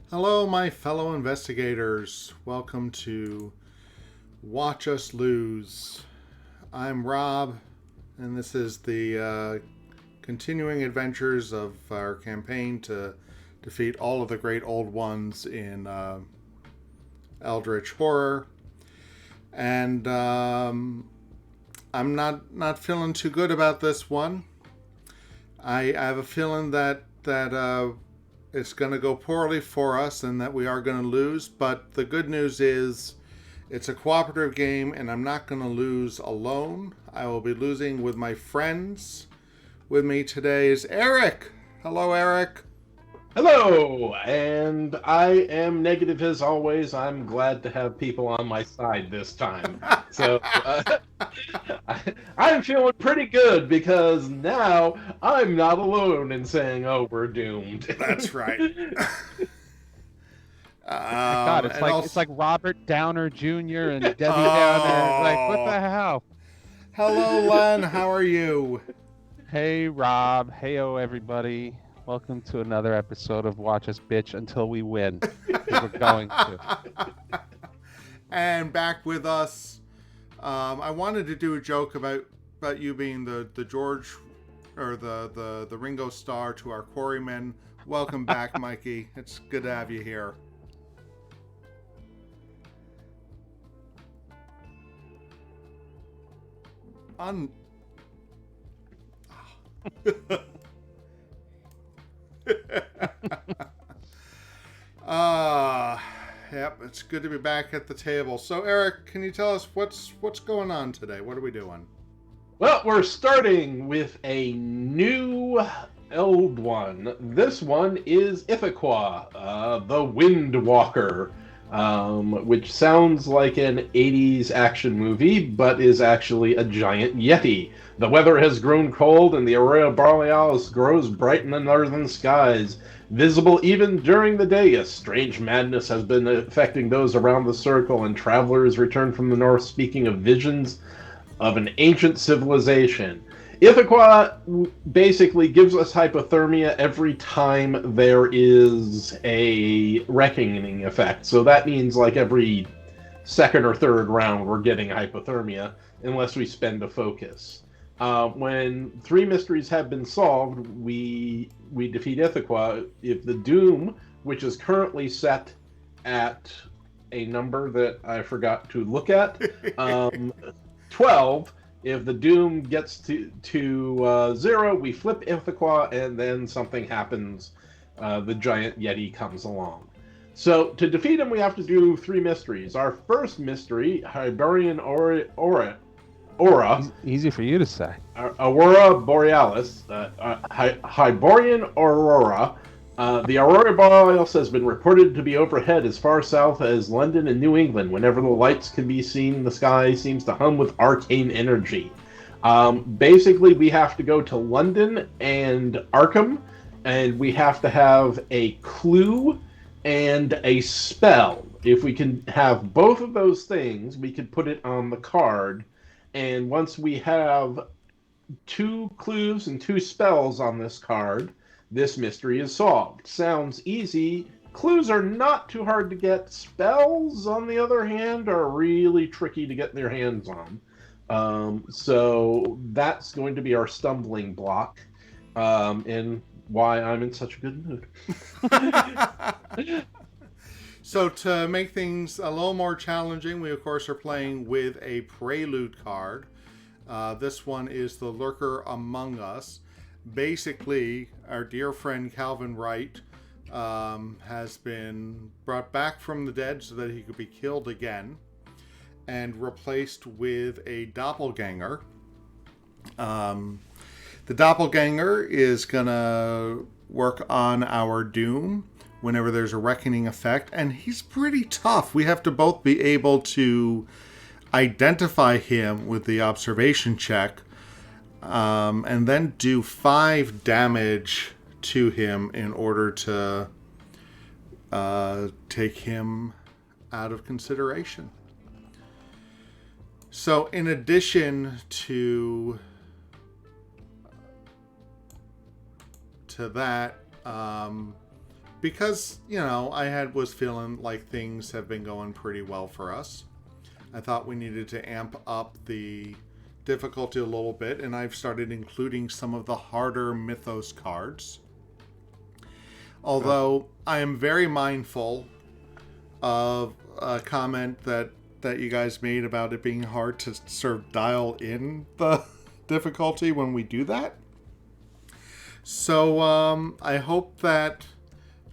Hello, my fellow investigators. Welcome to Watch Us Lose. I'm Rob, and this is the continuing adventures of our campaign to defeat all of the great old ones in Eldritch Horror. And I'm not feeling too good about this one. I have a feeling that it's going to go poorly for us and that we are going to lose. But the good news is it's a cooperative game and I'm not going to lose alone. I will be losing with my friends. With me today is Eric. Hello, Eric. Hello, and I am negative as always. I'm glad to have people on my side this time. So I'm feeling pretty good because now I'm not alone in saying, "Oh, we're doomed." That's right. My God, it's And like also, Robert Downer Jr. and Debbie Downer. It's like, what oh, the hell? hello, Len. How are you? Hey, Rob. Heyo, everybody. Welcome to another episode of Watch Us Bitch Until We Win. 'Cause we're going to. And back with us. I wanted to do a joke about you being the George or the Ringo Starr to our quarrymen. Welcome back, Mikey. It's good to have you here. Un. Yep, it's good to be back at the table. So, Eric, can you tell us what's going on today? What are we doing? Well, we're starting with a new old one. This one is Ithaqua, the Wind Walker, which sounds like an 80s action movie, but is actually a giant yeti. The weather has grown cold, and the aurora borealis grows bright in the northern skies. Visible even during the day, a strange madness has been affecting those around the circle, and travelers return from the north speaking of visions of an ancient civilization. Ithaqua basically gives us hypothermia every time there is a reckoning effect. So that means like every second or third round we're getting hypothermia unless we spend a focus. When three mysteries have been solved, we defeat Ithaqua. If the doom, which is currently set at a number that I forgot to look at, 12. If the doom gets to 0, we flip Ithaqua, and then something happens. The giant yeti comes along. So to defeat him, we have to do 3 mysteries. Our first mystery, Hyborian Aura, Easy for you to say. Aurora Borealis, Hyborian Aurora. The aurora borealis has been reported to be overhead as far south as London and New England. Whenever the lights can be seen, the sky seems to hum with arcane energy. Basically, we have to go to London and Arkham, and we have to have a clue and a spell. If we can have both of those things, we can put it on the card. And once we have 2 clues and 2 spells on this card, this mystery is solved. Sounds easy. Clues are not too hard to get. Spells, on the other hand, are really tricky to get their hands on. So that's going to be our stumbling block, and why I'm in such a good mood. So to make things a little more challenging, we of course are playing with a prelude card. This one is the Lurker Among Us. Basically, our dear friend Calvin Wright has been brought back from the dead so that he could be killed again and replaced with a doppelganger. The doppelganger is going to work on our doom whenever there's a reckoning effect, and he's pretty tough. We have to both be able to identify him with the observation check, and then do 5 damage to him in order to take him out of consideration. So in addition to that, because, was feeling like things have been going pretty well for us. I thought we needed to amp up the difficulty a little bit, and I've started including some of the harder Mythos cards. Although I am very mindful of a comment that you guys made about it being hard to sort of dial in the difficulty when we do that. So I hope that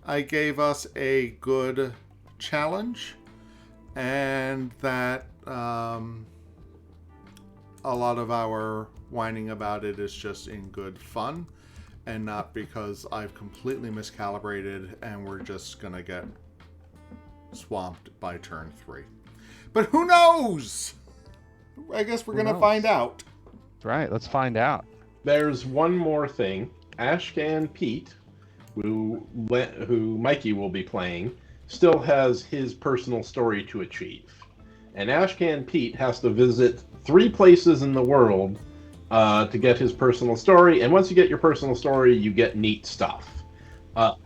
I gave us a good challenge, and that a lot of our whining about it is just in good fun, and not because I've completely miscalibrated and we're just gonna get swamped by turn 3. But who knows? I guess we're gonna find out. Right, let's find out. There's one more thing. Ashcan Pete, who Mikey will be playing, still has his personal story to achieve. And Ashcan Pete has to visit 3 places in the world to get his personal story. And once you get your personal story, you get neat stuff. Oh,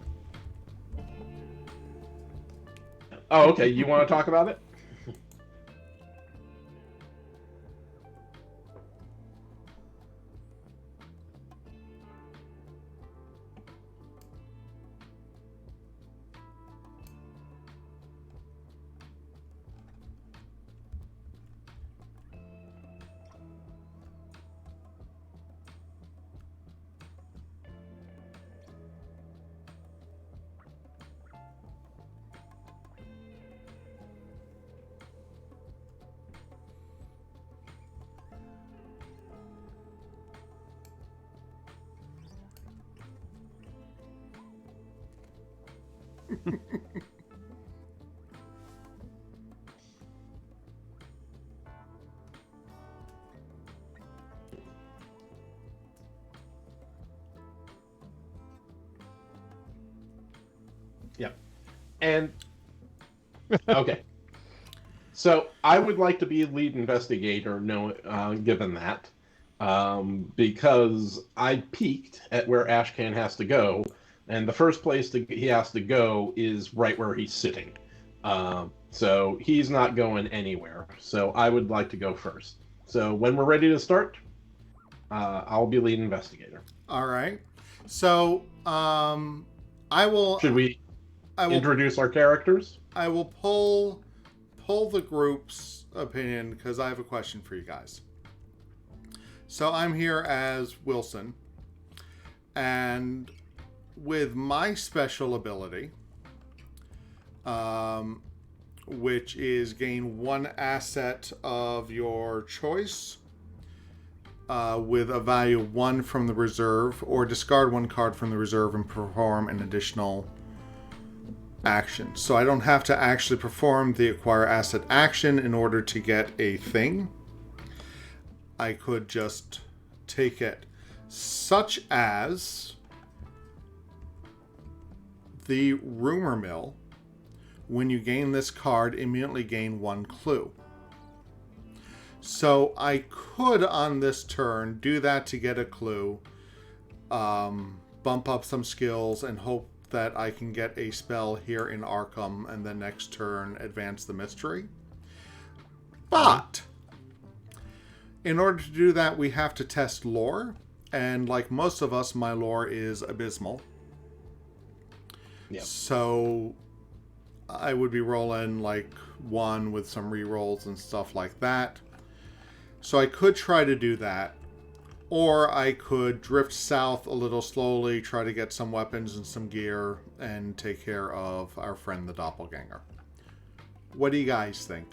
okay. You want to talk about it? Yep. And okay. So I would like to be lead investigator, given that, because I peeked at where Ashcan has to go, and the first place he has to go is right where he's sitting. So he's not going anywhere. So I would like to go first. So when we're ready to start, I'll be lead investigator. All right. So I will. Should we introduce our characters? I will pull the group's opinion because I have a question for you guys. So I'm here as Wilson, and with my special ability, which is gain 1 asset of your choice with a value 1 from the reserve, or discard 1 card from the reserve and perform an additional action. So I don't have to actually perform the acquire asset action in order to get a thing. I could just take it, such as the rumor mill. When you gain this card, immediately gain 1 clue. So I could on this turn do that to get a clue, bump up some skills, and hope that I can get a spell here in Arkham, and then next turn advance the mystery. But in order to do that, we have to test lore, and like most of us, my lore is abysmal. Yep. So I would be rolling like 1 with some rerolls and stuff like that. So I could try to do that. Or I could drift south a little slowly, try to get some weapons and some gear, and take care of our friend the doppelganger. What do you guys think?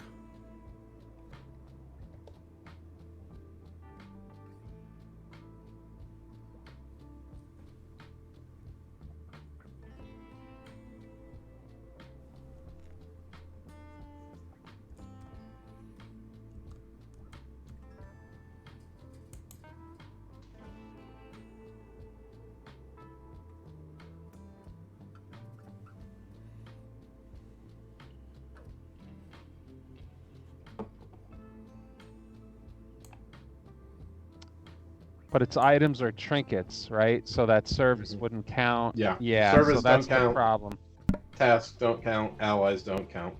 But its items are trinkets, right? So that service wouldn't count. Yeah. Yeah, Service so that's don't the count. problem. Tasks don't count. Allies don't count.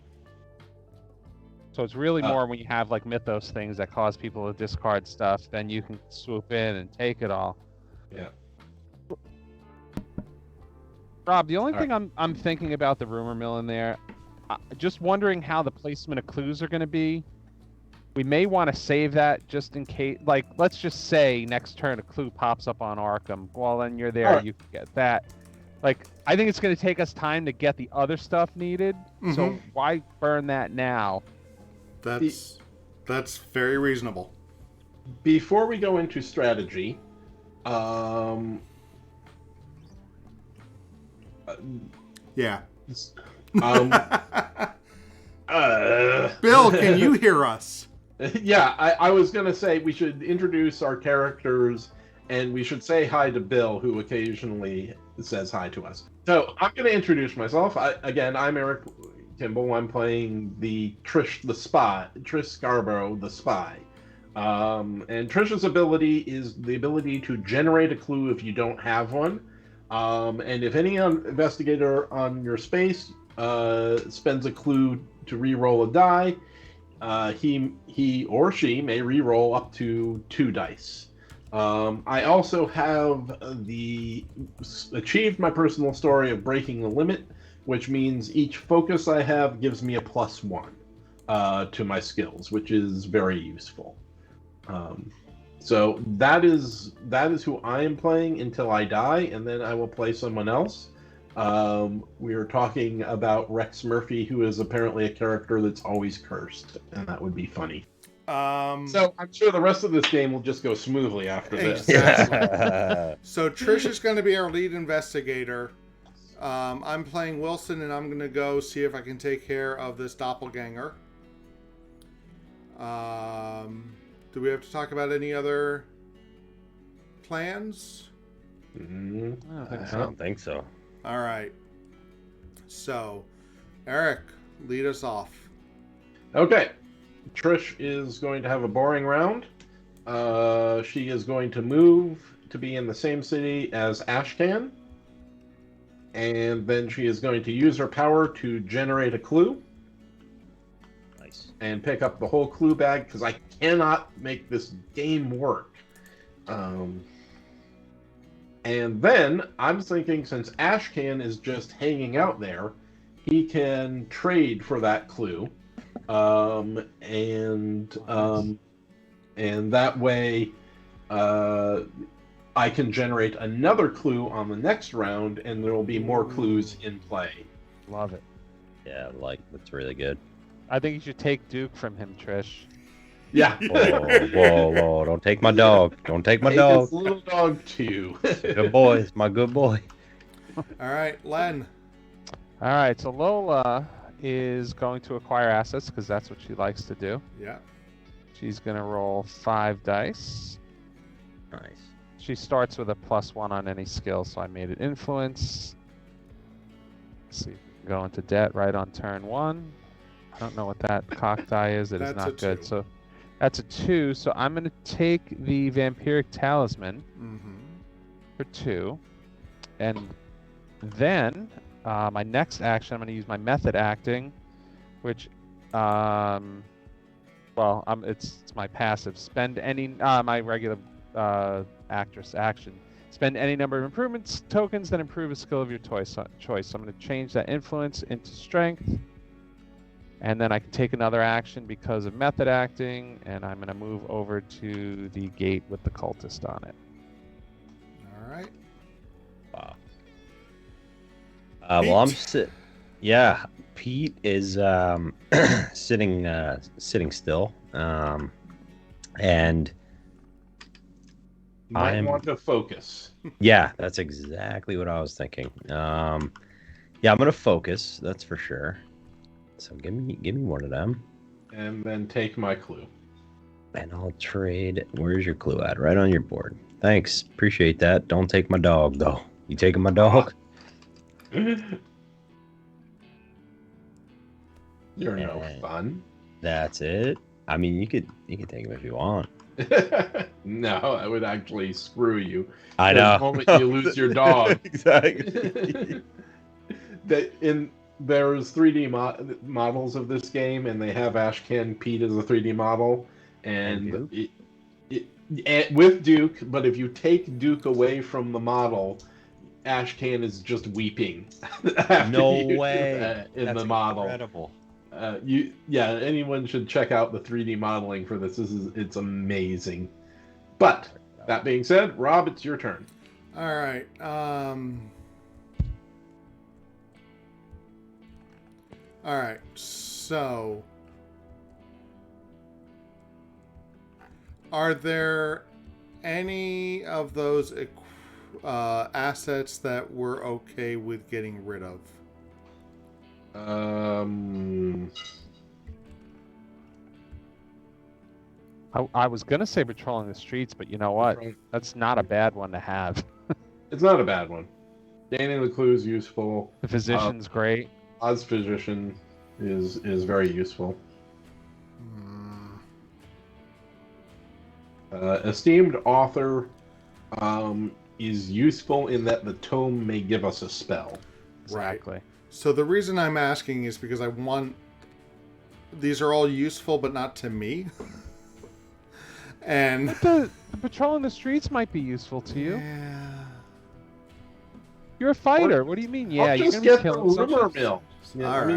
So it's really more when you have like Mythos things that cause people to discard stuff, then you can swoop in and take it all. Yeah. Rob, the only All thing I'm thinking about the rumor mill in there, just wondering how the placement of clues are going to be. We may want to save that just in case. Like, let's just say next turn a clue pops up on Arkham. Well, then you're there. Alright. You can get that. Like, I think it's going to take us time to get the other stuff needed. So why burn that now? That's very reasonable. Before we go into strategy, Yeah. Bill, can you hear us? Yeah, I was going to say we should introduce our characters, and we should say hi to Bill, who occasionally says hi to us. So I'm going to introduce myself. I'm Eric Kimball. I'm playing the Trish Scarborough, the spy. And Trish's ability is the ability to generate a clue if you don't have one. And if any investigator on your space spends a clue to re-roll a die, he or she may re-roll up to 2 dice. I also have achieved my personal story of breaking the limit, which means each focus I have gives me a +1 to my skills, which is very useful. So that is who I am playing until I die, and then I will play someone else. We were talking about Rex Murphy, who is apparently a character that's always cursed, and that would be funny. So I'm sure the rest of this game will just go smoothly after this. Exactly. So Trish is going to be our lead investigator. I'm playing Wilson, and I'm going to go see if I can take care of this doppelganger. Do we have to talk about any other plans? I don't think so. All right. So, Eric, lead us off. Okay. Trish is going to have a boring round. She is going to move to be in the same city as Ashcan. And then she is going to use her power to generate a clue. Nice. And pick up the whole clue bag, because I cannot make this game work. And then I'm thinking, since Ashcan is just hanging out there, he can trade for that clue. And that way I can generate another clue on the next round, and there will be more clues in play. Love it. Yeah, that's really good. I think you should take Duke from him, Trish. Yeah. Whoa, don't take my dog. Don't take my Take dog. his little dog too. Good boy. It's my good boy. All right, Len. All right, so Lola is going to acquire assets because that's what she likes to do. Yeah. She's going to roll 5 dice. Nice. She starts with a +1 on any skill, so I made it influence. Let's see, go into debt right on turn 1. I don't know what that cock die is. It is That's not a good. 2. So that's a 2. So I'm going to take the vampiric talisman for 2, and then my next action, I'm going to use my method acting, which, it's my passive. Spend any my regular actress action. Spend any number of improvements tokens that improve a skill of your choice. So I'm going to change that influence into strength, and then I can take another action because of method acting, and I'm going to move over to the gate with the cultist on it. All right. Wow. Well, I'm Yeah, Pete is sitting still, and You might want to focus. Yeah, that's exactly what I was thinking. Yeah, I'm gonna focus. That's for sure. So give me one of them, And then take my clue. and I'll trade. Where's your clue at? Right on your board. Thanks, appreciate that. Don't take my dog though. You taking my dog? You're no fun. That's it. I mean, you could take him if you want. No, I would actually screw you. I The know. moment you lose your dog. Exactly. There's 3D models of this game, and they have Ashcan Pete as a 3D model, and with Duke. But if you take Duke away from the model, Ashcan is just weeping. No way. In That's the model. incredible. Anyone should check out the 3D modeling for this. It's amazing. But that being said, Rob, it's your turn. All right. All right. So, are there any of those assets that we're okay with getting rid of? I was gonna say patrolling the streets, but you know what? That's not a bad one to have. It's not a bad one. Gaining the clue is useful. The physician's great. Oz physician is very useful. Esteemed author is useful in that the tome may give us a spell. Exactly. So the reason I'm asking is because I want... These are all useful, but not to me. And... But the patrolling the streets might be useful to you. Yeah. You're a fighter. What do you mean? Yeah, you're just gonna get be the killing some rumor shit. mill. Yeah, All right.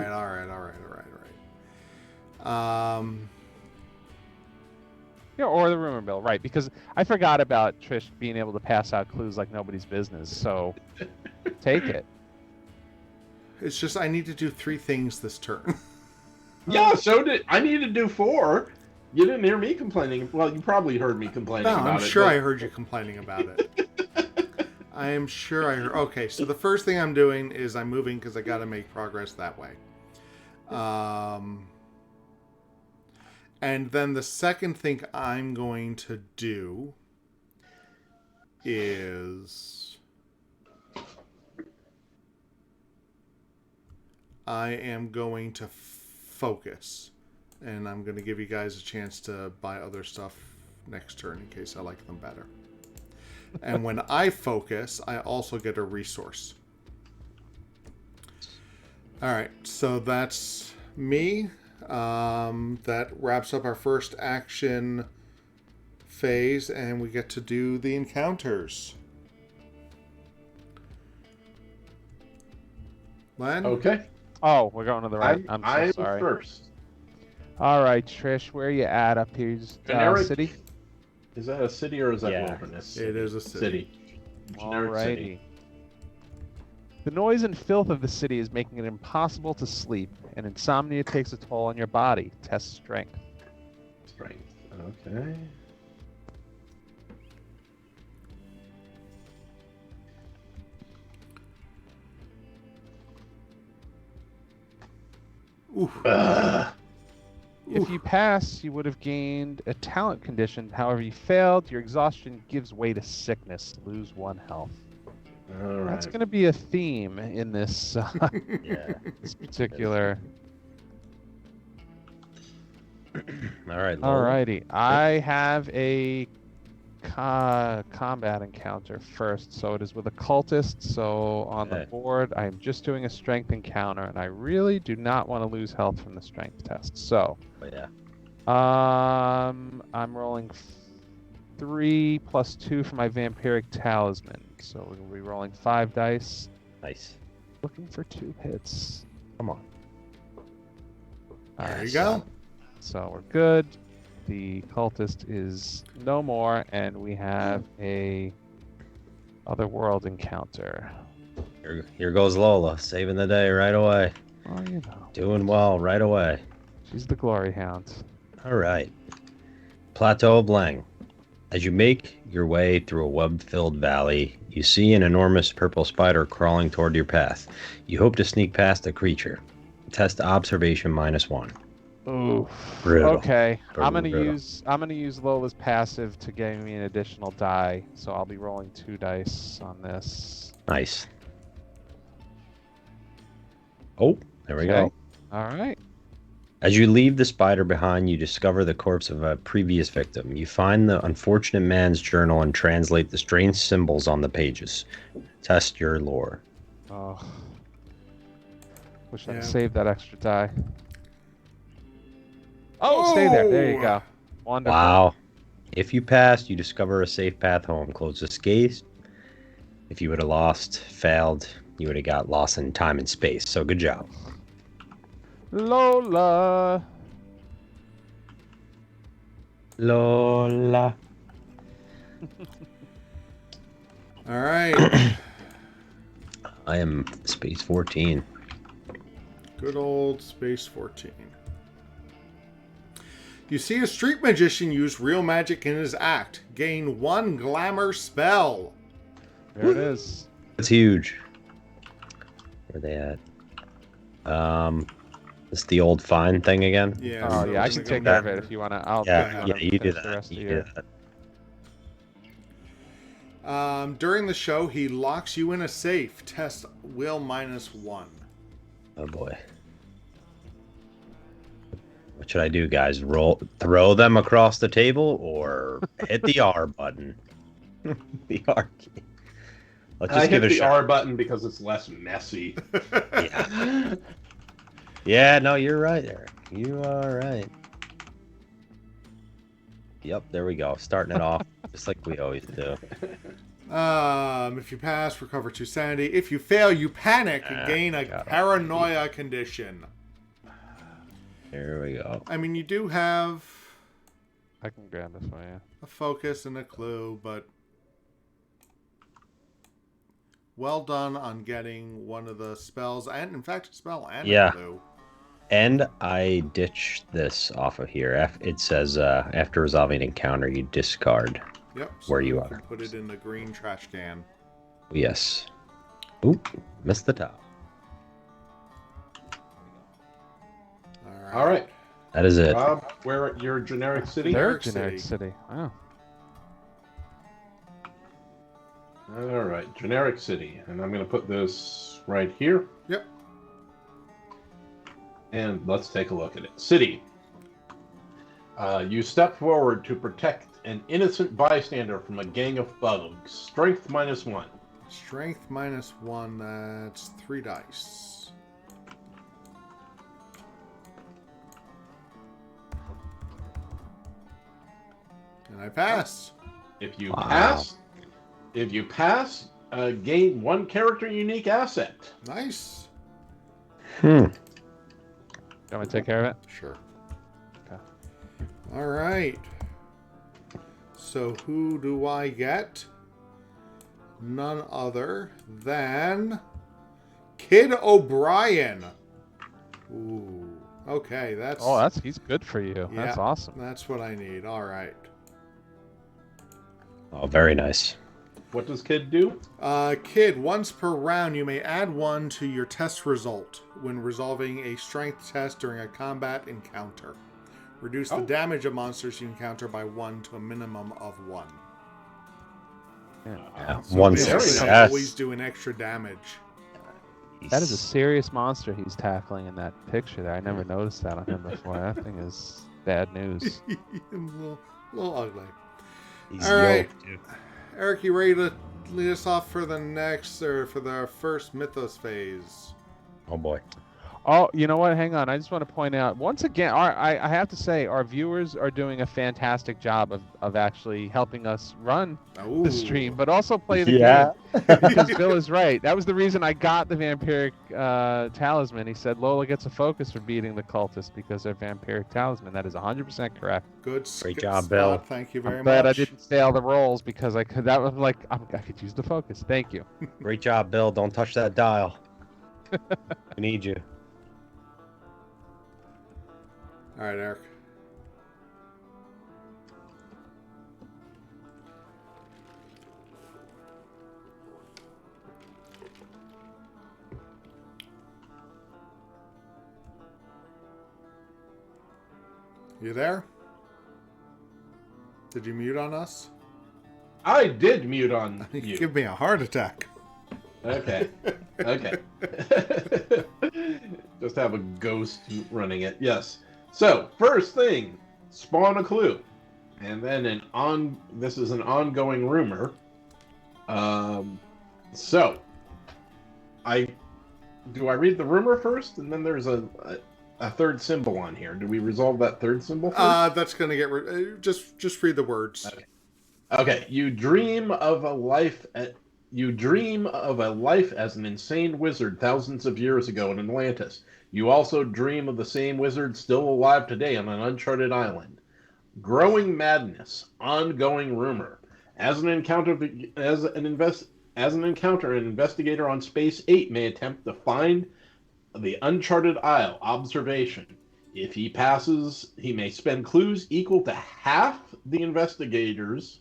Yeah, or the rumor mill, right? Because I forgot about Trish being able to pass out clues like nobody's business. So take it. It's just I need to do 3 things this turn. Yeah, so did I need to do 4. You didn't hear me complaining. Well, you probably heard me complaining No, about I'm it. sure but... I heard you complaining about it. I am sure I heard. Okay, so the first thing I'm doing is I'm moving because I got to make progress that way. And then the second thing I'm going to do is I am going to focus. And I'm going to give you guys a chance to buy other stuff next turn in case I like them better. And when I focus, I also get a resource. All right, so that's me. That wraps up our first action phase, and we get to do the encounters. Len? Okay. Oh, we're going to the right. I'm so sorry. First. All right, Trish, where are you at up here? Generic City? Is that a city or is that Yeah. wilderness? It is a city. Generic Alrighty. city. The noise and filth of the city is making it impossible to sleep, and insomnia takes a toll on your body. Test strength. Strength. Okay. Oof. If you pass, you would have gained a talent condition. However, you failed, your exhaustion gives way to sickness. Lose 1 health. All right. That's going to be a theme in this Yeah. this particular. All right. Lola. Alrighty, I have a combat encounter first, so it is with a cultist. So on the Okay. board, I'm just doing a strength encounter, and I really do not want to lose health from the strength test. So, But yeah. I'm rolling 3 + 2 for my vampiric talisman. So we're gonna be rolling 5 dice, Nice. looking for 2 hits. Come on. There you go. So we're good. The cultist is no more, and we have a otherworld encounter. Here goes Lola, saving the day right away. Oh, you know, Doing well right away. she's the glory hound. All right. Plateau of Lang. As you make your way through a web-filled valley, you see an enormous purple spider crawling toward your path. You hope to sneak past the creature. Test observation -1. Ooh. Brutal. Okay, I'm gonna Brutal. use Lola's passive to give me an additional die. So I'll be rolling 2 dice on this. Nice. Oh, there we Okay. go. All right. As you leave the spider behind, you discover the corpse of a previous victim. You find the unfortunate man's journal and translate the strange symbols on the pages. Test your lore. Oh. Wish I'd Yeah. saved that extra die. Oh, stay there. There you go. Wonderful. Wow. If you passed, you discover a safe path home. Close the gates. If you would have failed, you would have got lost in time and space. So good job. Lola. Lola. All right. I am Space 14. Good old Space 14. You see a street magician use real magic in his act. Gain 1 glamour spell. There it is. It's huge. Where are they at? It's the old fine thing again? Yeah. Oh so yeah, I we're can gonna take go care of back. it if you want to. I'll Yeah, take you do the that. rest of You your- do that. During the show, he locks you in a safe. Test will -1. Oh boy. What should I do, guys? Throw them across the table or hit the R button? The R key. Let's I just give hit it a the shot. R button because it's less messy. Yeah. Yeah, no, you're right, Eric. You are right. Yep, there we go. Starting it off just like we always do. If you pass, recover 2 sanity. If you fail, you panic and gain a got it. paranoia condition. Here we go. I mean, you do have I can grab this for you. a focus and a clue, but well done on getting one of the spells, and in fact, a spell and Yeah. a clue. And I ditched this off of here. It says after resolving an encounter, you discard. Yep. Where you can are. put it in the green trash can. Yes. Oop, missed the top. All right, That is it. Rob, where at your generic city? They're Generic generic City. city. Wow. All right, generic city, and I'm going to put this right here. Yep. And let's take a look at it. City. You step forward to protect an innocent bystander from a gang of thugs. Strength -1. Strength -1, that's 3 dice. And I pass. If you Wow. pass, gain 1 character unique asset. Nice. Hmm. You want me to take care of it? Sure. Okay. All right. So who do I get? None other than Kid O'Brien. Ooh. Okay, that's He's good for you. That's Yeah. awesome. that's what I need. All right. Oh, very nice. What does Kid do? Kid, once per round, you may add 1 to your test result when resolving a strength test during a combat encounter. Reduce the damage of monsters you encounter by 1 to a minimum of 1. Yeah, So one basically, success. I'm always doing extra damage. That is a serious monster he's tackling in that picture there. I never noticed that on him before. That thing is bad news. a little ugly. He's All right. yoked, too. Eric, you ready to lead us off for the next, or for the first Mythos phase? Oh boy. Oh, you know what? Hang on. I just want to point out once again. I have to say, our viewers are doing a fantastic job of actually helping us run the stream, but also play the game. Because Bill is right. That was the reason I got the vampiric talisman. He said Lola gets a focus for beating the cultists because they're vampiric talisman. That is 100% correct. Good. Great good job, spot. Bill. Thank you very I'm much. glad I didn't fail the rolls because I could. That was like I could use the focus. Thank you. Great job, Bill. Don't touch that dial. We need you. All right, Eric. You there? Did you mute on us? I did mute on You you. give me a heart attack. Okay. Okay. Just have a ghost running it. Yes. So, first thing, spawn a clue. And then this is an ongoing rumor. So, do I read the rumor first? And then there's a third symbol on here. Do we resolve that third symbol first? That's going to get... just read the words. Okay. You dream of a life as an insane wizard thousands of years ago in Atlantis. You also dream of the same wizard still alive today on an uncharted island. Growing madness, ongoing rumor. As an encounter, an investigator on Space 8 may attempt to find the uncharted isle. Observation. If he passes, he may spend clues equal to half the investigators.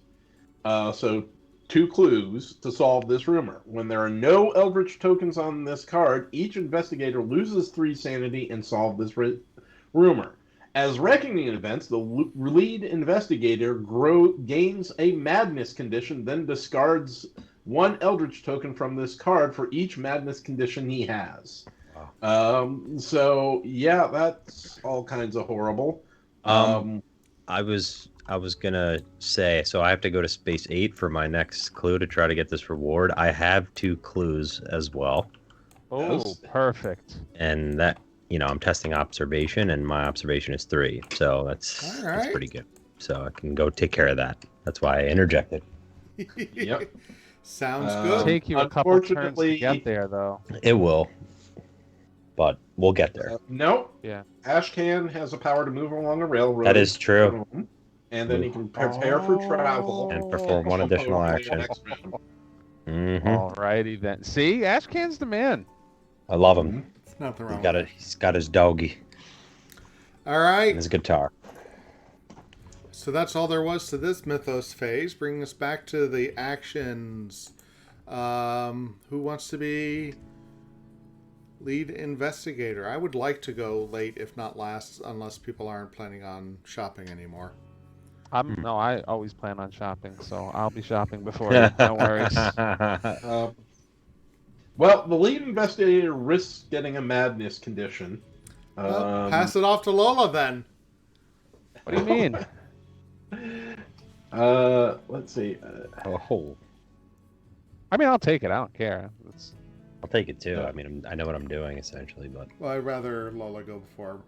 So 2 clues to solve this rumor. When there are no Eldritch tokens on this card, each investigator loses 3 sanity and solve this rumor. As reckoning events, the lead investigator gains a madness condition, then discards 1 Eldritch token from this card for each madness condition he has. Wow. So yeah, that's all kinds of horrible. I was gonna say, so I have to go to Space 8 for my next clue to try to get this reward. I have 2 clues as well. Oh, perfect. And that, I'm testing observation, and my observation is 3, so that's pretty good. So I can go take care of that. That's why I interjected. Yep. Sounds good. It'll take you a couple turns to get there, though. It will, but we'll get there. Nope. Yeah. Ashcan has the power to move along a railroad. That is true. And then he can prepare for travel. And perform 1 additional action. Mm-hmm. Alrighty then. See, Ashcan's the man. I love him. It's nothing wrong. He's got his doggy. All right. And his guitar. So that's all there was to this Mythos phase. Bringing us back to the actions. Who wants to be lead investigator? I would like to go late, if not last, unless people aren't planning on shopping anymore. No, I always plan on shopping, so I'll be shopping before you. No worries. Well, the lead investigator risks getting a madness condition. Well, pass it off to Lola then. What do you mean? Let's see. I mean, I'll take it. I don't care. I'll take it too. I mean, I know what I'm doing essentially, but. Well, I'd rather Lola go before.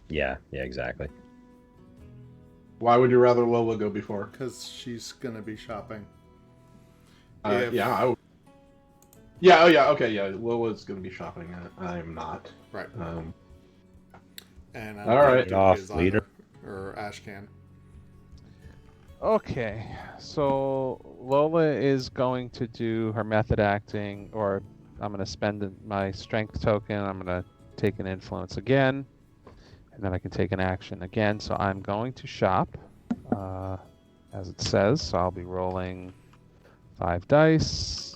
Yeah, exactly. Why would you rather Lola go before? Because she's gonna be shopping. Yeah, I would. Yeah, okay, yeah. Lola's gonna be shopping. I am not. Right. And all right, off leader or Ashcan. Okay, so Lola is going to do her method acting, or I'm going to spend my strength token. I'm going to take an influence again, and then I can take an action again. So I'm going to shop, as it says. So I'll be rolling 5 dice.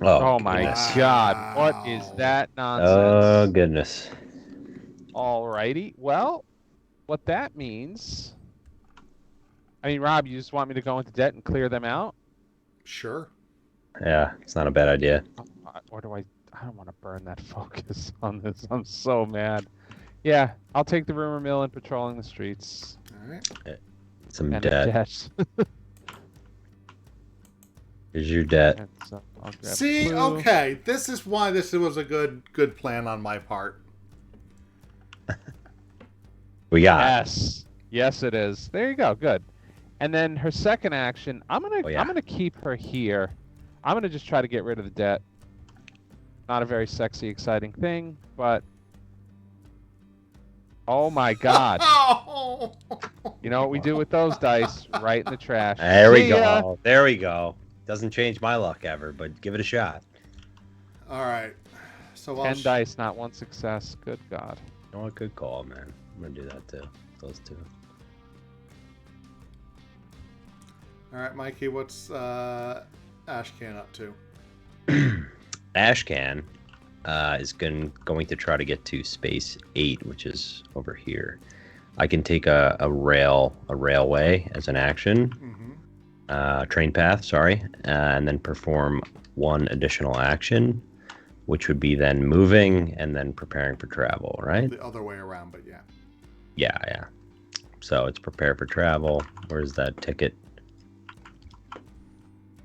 Oh my God! What is that nonsense? Oh goodness! Alrighty. Well, what that means... I mean, Rob, you just want me to go into debt and clear them out? Sure. Yeah, it's not a bad idea. Or do I don't want to burn that focus on this. I'm so mad. Yeah, I'll take the rumor mill and patrolling the streets. All right. Some And debt. Here's your debt. So See, okay, this is why this was a good plan on my part. We got Yes, it is. There you go. Good. And then her second action, I'm gonna keep her here. I'm gonna just try to get rid of the debt. Not a very sexy, exciting thing, but oh my God! You know what we do with those dice? Right in the trash. There we go. There we go. Doesn't change my luck ever, but give it a shot. All right. So 10 dice, not 1 success. Good God. Oh, good call, man. I'm gonna do that too. Those 2. All right, Mikey. What's Ashcan up to? Ashcan is going to try to get to Space 8, which is over here. I can take a railway as an action. Mm-hmm. train path, sorry, and then perform one additional action, which would be then moving and then preparing for travel, right? The other way around, but yeah. Yeah. So it's prepare for travel. Where's that ticket?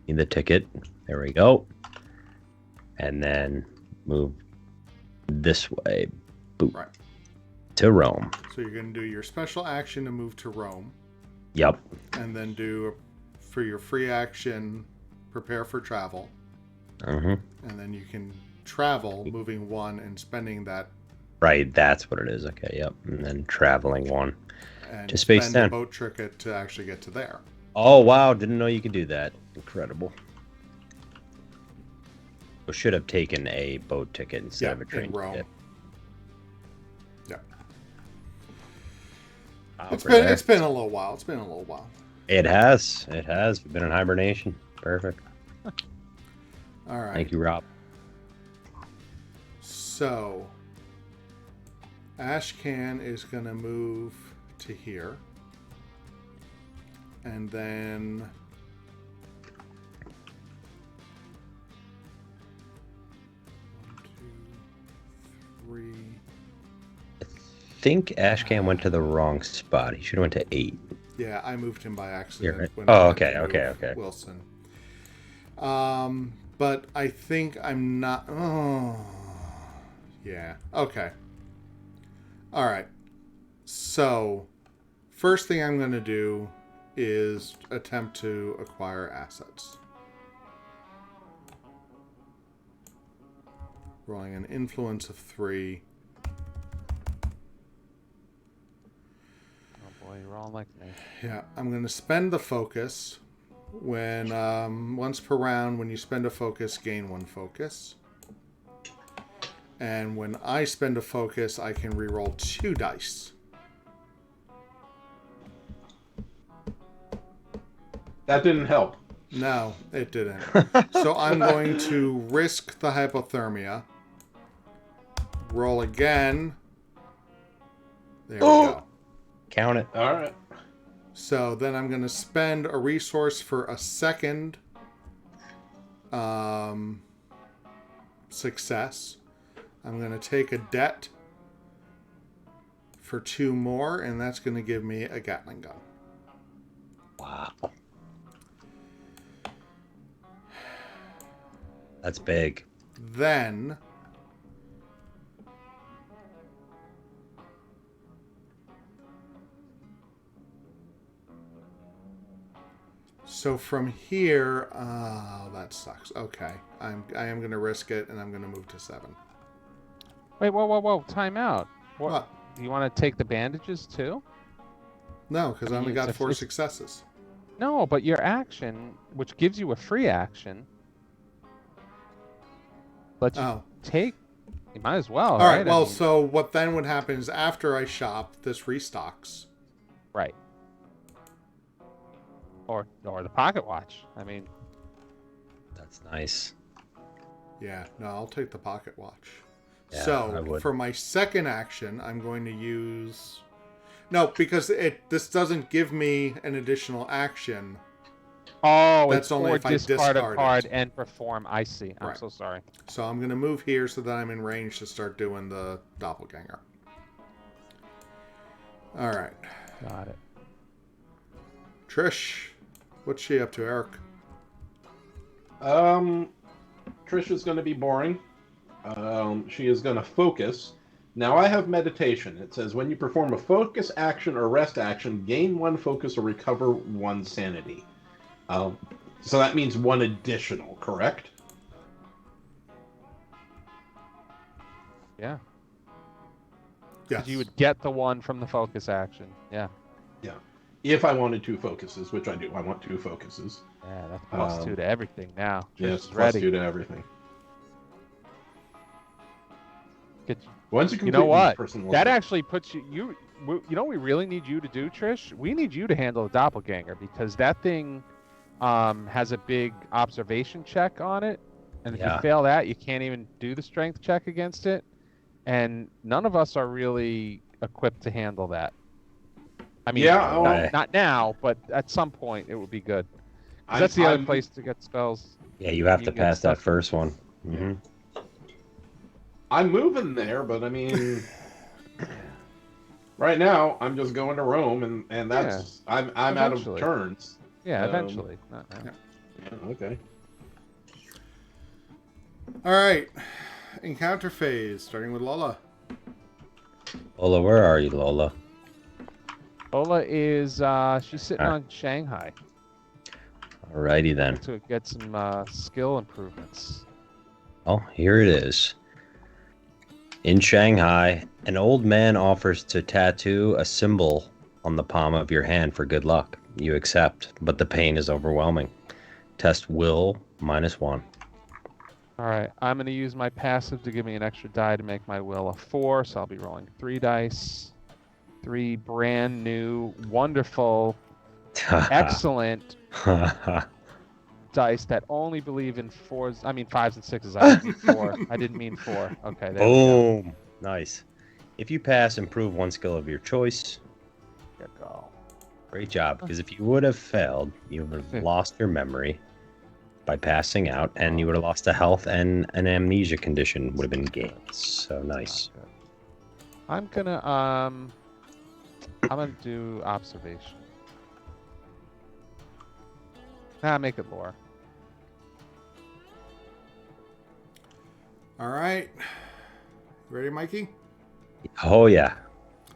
Need the ticket. There we go. And then move this way. Boop. Right. To Rome. So you're going to do your special action to move to Rome. Yep. And then do, for your free action, prepare for travel. Mm-hmm. And then you can travel, moving 1 and spending that. Right, that's what it is. Okay, yep. And then traveling 1. And To space spend 10. the boat ticket to actually get to there. Oh, wow. Didn't know you could do that. Incredible. We should have taken a boat ticket instead of a train in Rome. ticket. Yeah. Wow, It's for there. been a little while. It's been a little while. It has. We've been in hibernation. Perfect. All right. Thank you, Rob. So, Ashcan is going to move to here. And then... I think Ashcan went to the wrong spot. He should have went to 8. Yeah, I moved him by accident. Right. when Oh, I went okay, to okay. move Wilson. But I think I'm not... Oh, yeah. Okay. All right. So, first thing I'm going to do is attempt to acquire assets. Rolling an influence of 3. Oh boy, you're all like me. Yeah, I'm going to spend the focus. When once per round, when you spend a focus, gain 1 focus. And when I spend a focus, I can reroll 2 dice. That didn't help. No, it didn't. So I'm going to risk the hypothermia. Roll again. There we go. Count it. All right. So then I'm going to spend a resource for a second success. I'm going to take a debt for 2 more, and that's going to give me a Gatling gun. Wow. That's big. Then so from here, that sucks. Okay, I am going to risk it, and I'm going to move to 7. Wait, whoa! Time out. What? Do you want to take the bandages too? No, because I only got 4 it's- successes. No, but your action, which gives you a free action, lets you Oh. take. You might as well. All right. right? Well, so what then would happen is after I shop, this restocks. Right. Or the pocket watch. I mean, That's nice. Yeah. No, I'll take the pocket watch. Yeah, I So would. for my second action, I'm going to use. No, because this doesn't give me an additional action. oh, That's it's only or if I discard a discard card it. and perform. I see. I'm Right. so sorry. So I'm going to move here so that I'm in range to start doing the doppelganger. All right. Got it. Trish, what's she up to, Eric? Trish is going to be boring. She is going to focus. Now I have meditation. It says when you perform a focus action or rest action, gain 1 focus or recover 1 sanity. So that means 1 additional, correct? Yeah. Yes. You would get the 1 from the focus action. Yeah. Yeah. If I wanted 2 focuses, which I do. I want 2 focuses. Yeah, that's plus 2 to everything now. Trish Yes, is plus ready. 2 to everything. Get Once you complete know what? each person will That go. actually puts you. You know what we really need you to do, Trish? We need you to handle the doppelganger because that thing has a big observation check on it, and if Yeah. you fail that, you can't even do the strength check against it. And none of us are really equipped to handle that. I mean, Yeah, not now, but at some point it would be good. That's the other place to get spells. Yeah, you have You to can get pass that stuff. first one. Hmm. I'm moving there, but I mean, right now I'm just going to Rome, and that's I'm out of Eventually. turns. Yeah, eventually. Not now. Yeah. Yeah, okay. All right. Encounter phase, starting with Lola. Lola, where are you, Lola? Ola is she's sitting on Shanghai Alrighty then. to get some skill improvements. Oh, here it is. In Shanghai, an old man offers to tattoo a symbol on the palm of your hand for good luck. You accept, but the pain is overwhelming. Test will -1. All right, I'm going to use my passive to give me an extra die to make my will a 4, so I'll be rolling 3 dice. 3 brand new, wonderful, excellent dice that only believe in 4s. I mean 5s and 6s. I didn't mean 4. I didn't mean 4. Okay, there we go. Boom. Nice. If you pass, improve one skill of your choice. Good go. Great job, because if you would have failed, you would have lost your memory by passing out, and you would have lost a health, and an amnesia condition would have been gained. So nice. I'm gonna do observation. Make it lore. All right. Ready, Mikey? Oh yeah.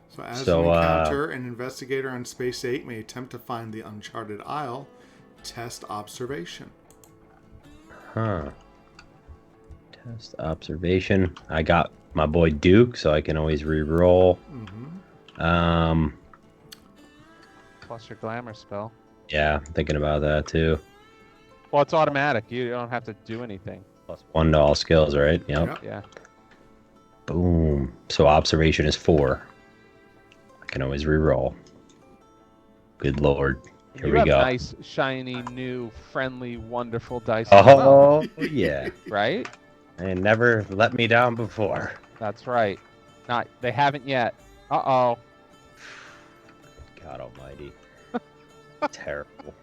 So as So, an encounter, an investigator on Space 8 may attempt to find the uncharted isle. Test observation. Huh. Test observation. I got my boy Duke, so I can always re-roll. Mm-hmm. Plus your glamour spell. Yeah, I'm thinking about that too. Well, it's automatic. You don't have to do anything. +1 to all skills, right? Yep. Yeah. Boom. So observation is 4. I can always re-roll. Good lord. Here You we have go. nice, shiny, new, friendly, wonderful dice as well, Oh yeah. right? And never let me down before. That's right. They haven't yet. Uh-oh. God almighty. Terrible.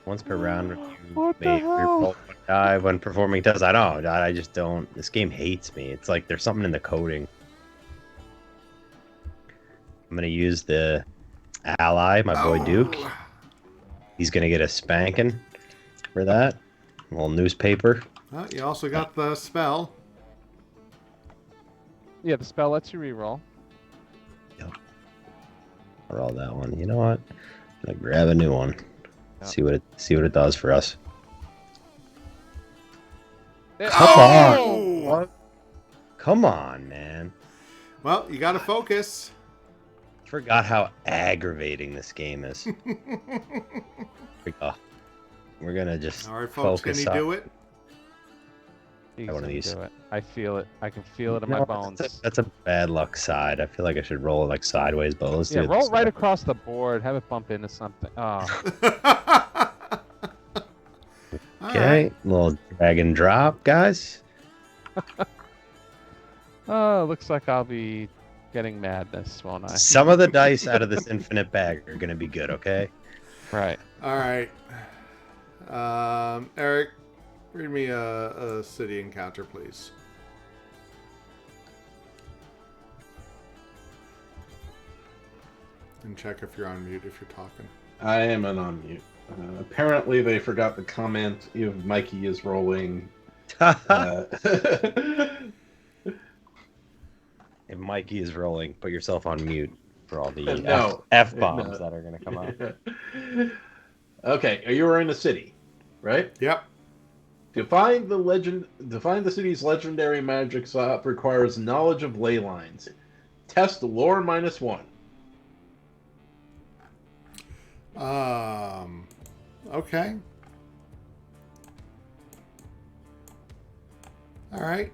Once per round, you What the may hell? re-roll one die when performing tests. I just don't. This game hates me. It's like there's something in the coding. I'm gonna use the ally, my boy Duke. He's gonna get a spanking for that. A little newspaper. You also got the spell. Yeah, the spell lets you reroll. Or all that one. You know what? I'm gonna grab a new one. Yep. See what it does for us. Come on! What? Come on, man. Well, you got to focus. Forgot how aggravating this game is. We're gonna just All right, folks, can focus you on do it? He's one of gonna these. do it. I feel it. I can feel it in my bones. That's a bad luck side. I feel like I should roll it like sideways, but let's do it. Roll this right way. across the board. Have it bump into something. Oh, All Okay, right. little drag and drop, guys. looks like I'll be getting madness, won't I? Some of the dice out of this infinite bag are gonna be good. Okay. Right. All right. Eric, read me a city encounter, please. And check if you're on mute if you're talking. I am on mute. Apparently, they forgot the comment if Mikey is rolling. If Mikey is rolling, put yourself on mute for all the No. F bombs No. that are gonna come out. Okay, you are in a city, right? Yep. To find the city's legendary magic shop requires knowledge of ley lines. Test lore -1. Okay. All right.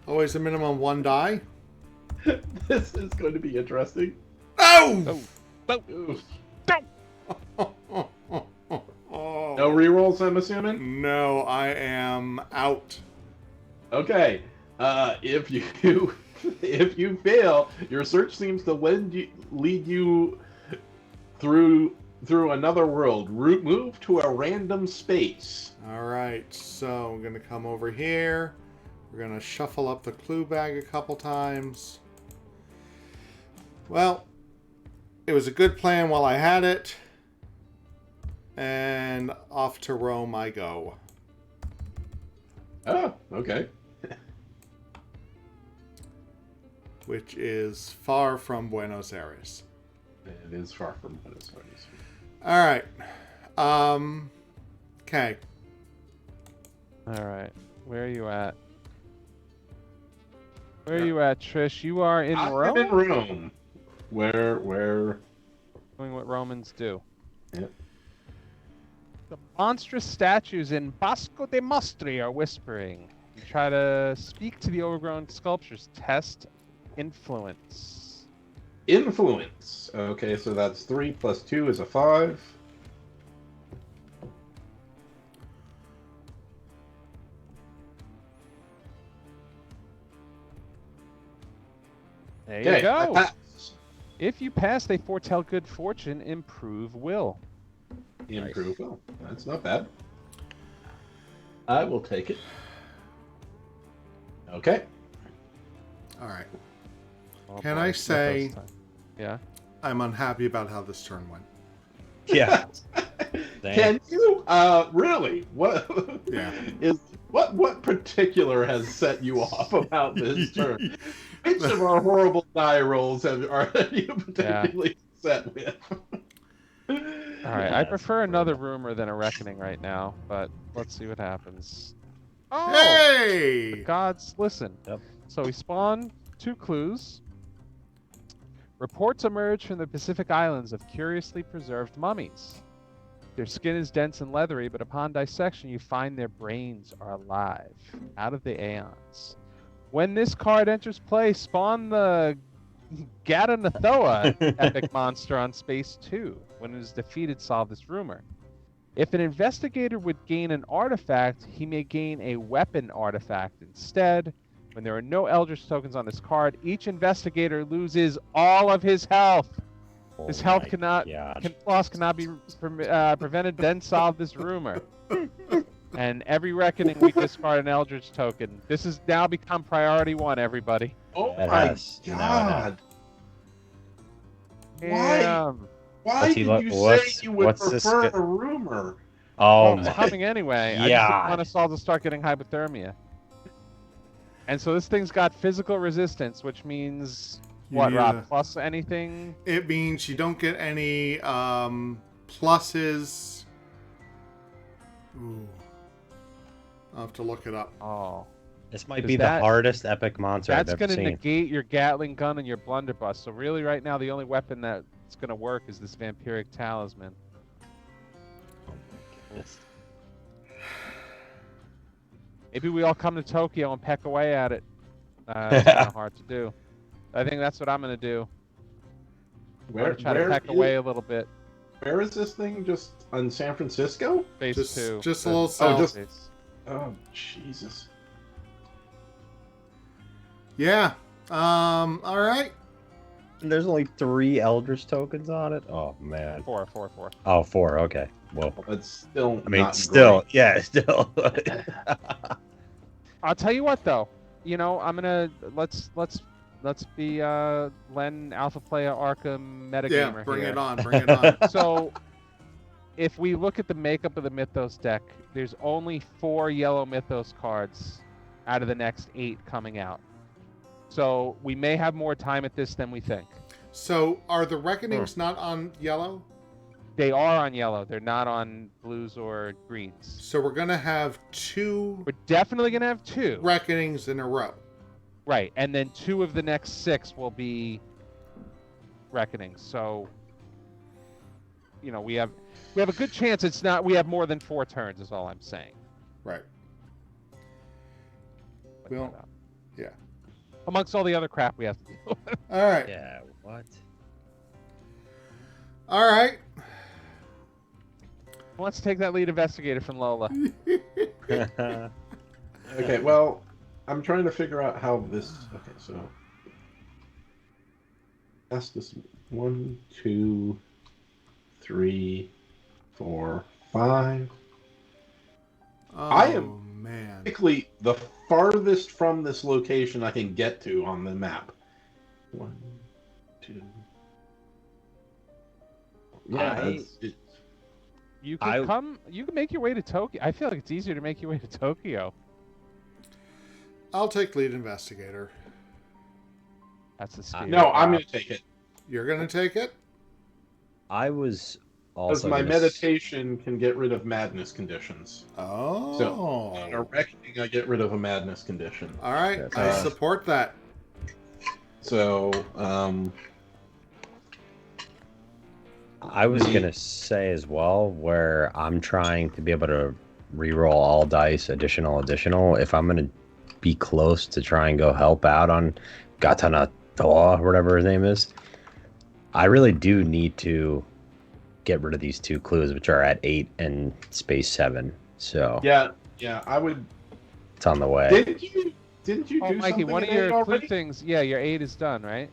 Always a minimum 1 die. This is going to be interesting. Oh! Ooh. Oh. No rerolls, I'm assuming? No, I am out. Okay. If you if you fail, your search seems to lead you through through another world. Move to a random space. All right, so I'm going to come over here. We're going to shuffle up the clue bag a couple times. Well, it was a good plan while I had it. And off to Rome I go. Oh, okay. Which is far from Buenos Aires. It is far from Buenos Aires. All right. Okay. All right. Where are you at? Where are you at, Trish? You are in Rome? I'm in Rome. Where? Doing what Romans do. Yep. The monstrous statues in Bosco de Mostri are whispering. You try to speak to the overgrown sculptures. Test influence. Influence. Okay, so that's 3 plus 2 is a 5. There Okay, you go. I pass. If you pass, they foretell good fortune, improve will. Improve. Well, that's not bad. I will take it. Okay. All right. Oh, Can boy, I it's say- Mythos time. Yeah. I'm unhappy about how this turn went. Yeah. Can you? Really? What? Yeah. What particular has set you off about this turn? Which of our horrible die rolls are you particularly upset with? All right. I prefer another rumor than a reckoning right now, but let's see what happens. Oh! Hey! The gods listen. Yep. So we spawn 2 clues. Reports emerge from the Pacific Islands of curiously preserved mummies. Their skin is dense and leathery, but upon dissection you find their brains are alive, out of the aeons. When this card enters play, spawn the Ithaqua epic monster on space 2. When it is defeated, solve this rumor. If an investigator would gain an artifact, he may gain a weapon artifact instead. When there are no Eldritch tokens on this card, each investigator loses all of his health. His health loss cannot be prevented. Then solve this rumor. And every reckoning we discard an Eldritch token. This has now become priority 1, everybody. Oh It my has. god! Damn. Why did you say you would prefer a rumor? Oh It's my. coming anyway. I just Yeah. didn't want us all to start getting hypothermia. And so this thing's got physical resistance, which means what, Yeah. Rob? Plus anything? It means you don't get any pluses. Ooh. I'll have to look it up. Oh. This might Is be that- the hardest epic monster I've That's ever going to seen. negate your Gatling gun and your blunderbuss. So really right now the only weapon that's going to work is this vampiric talisman. Maybe we all come to Tokyo and peck away at it. It's kind of hard to do. I think that's what I'm going to do. I'm gonna try to peck away a little bit. Where is this thing? Just on San Francisco? Phase Just- 2. just a little south. just- Phase. Oh, Jesus. Yeah. All right. There's only 3 Eldritch tokens on it. Oh man. 4. Oh, 4. Okay. Well, It's still. I mean, not still, great. yeah, still. I'll tell you what though. You know, I'm gonna let's be Len Alpha Playa Arkham metagamer Yeah, bring here. it on. Bring it on. So, if we look at the makeup of the Mythos deck, there's only 4 yellow Mythos cards out of the next 8 coming out. So we may have more time at this than we think. So, are the reckonings not on yellow? They are on yellow. They're not on blues or greens. So we're gonna have 2 We're definitely gonna have 2. reckonings in a row. Right, and then 2 of the next 6 will be reckonings. So, you know, we have a good chance it's not. We have more than 4 turns. Is all I'm saying. Right. Look Well, that up. yeah. Amongst all the other crap we have to deal with. All right. Yeah. What? All right. Who wants to take that lead investigator from Lola? Okay, well, I'm trying to figure out how this. Okay, so. Ask this 1, 2, 3, 4, 5. Oh, I am man. basically the farthest from this location I can get to on the map. 1, 2. Yeah, that's it. You can You can make your way to Tokyo. I feel like it's easier to make your way to Tokyo. I'll take lead investigator. That's the spirit. No, I'm going to take it. You're going to take it? I was Because also my gonna meditation can get rid of madness conditions. Oh. So, on a reckoning, I get rid of a madness condition. All right. I support that. So, I was gonna say as well, where I'm trying to be able to reroll all dice, additional. If I'm gonna be close to try and go help out on Gatana Toa, or whatever his name is, I really do need to get rid of these 2 clues, which are at 8 and space 7. So yeah, I would. it's on the way. Didn't you Oh, do Mikey, something one of in your eight clue already? things. Yeah, your 8 is done, right?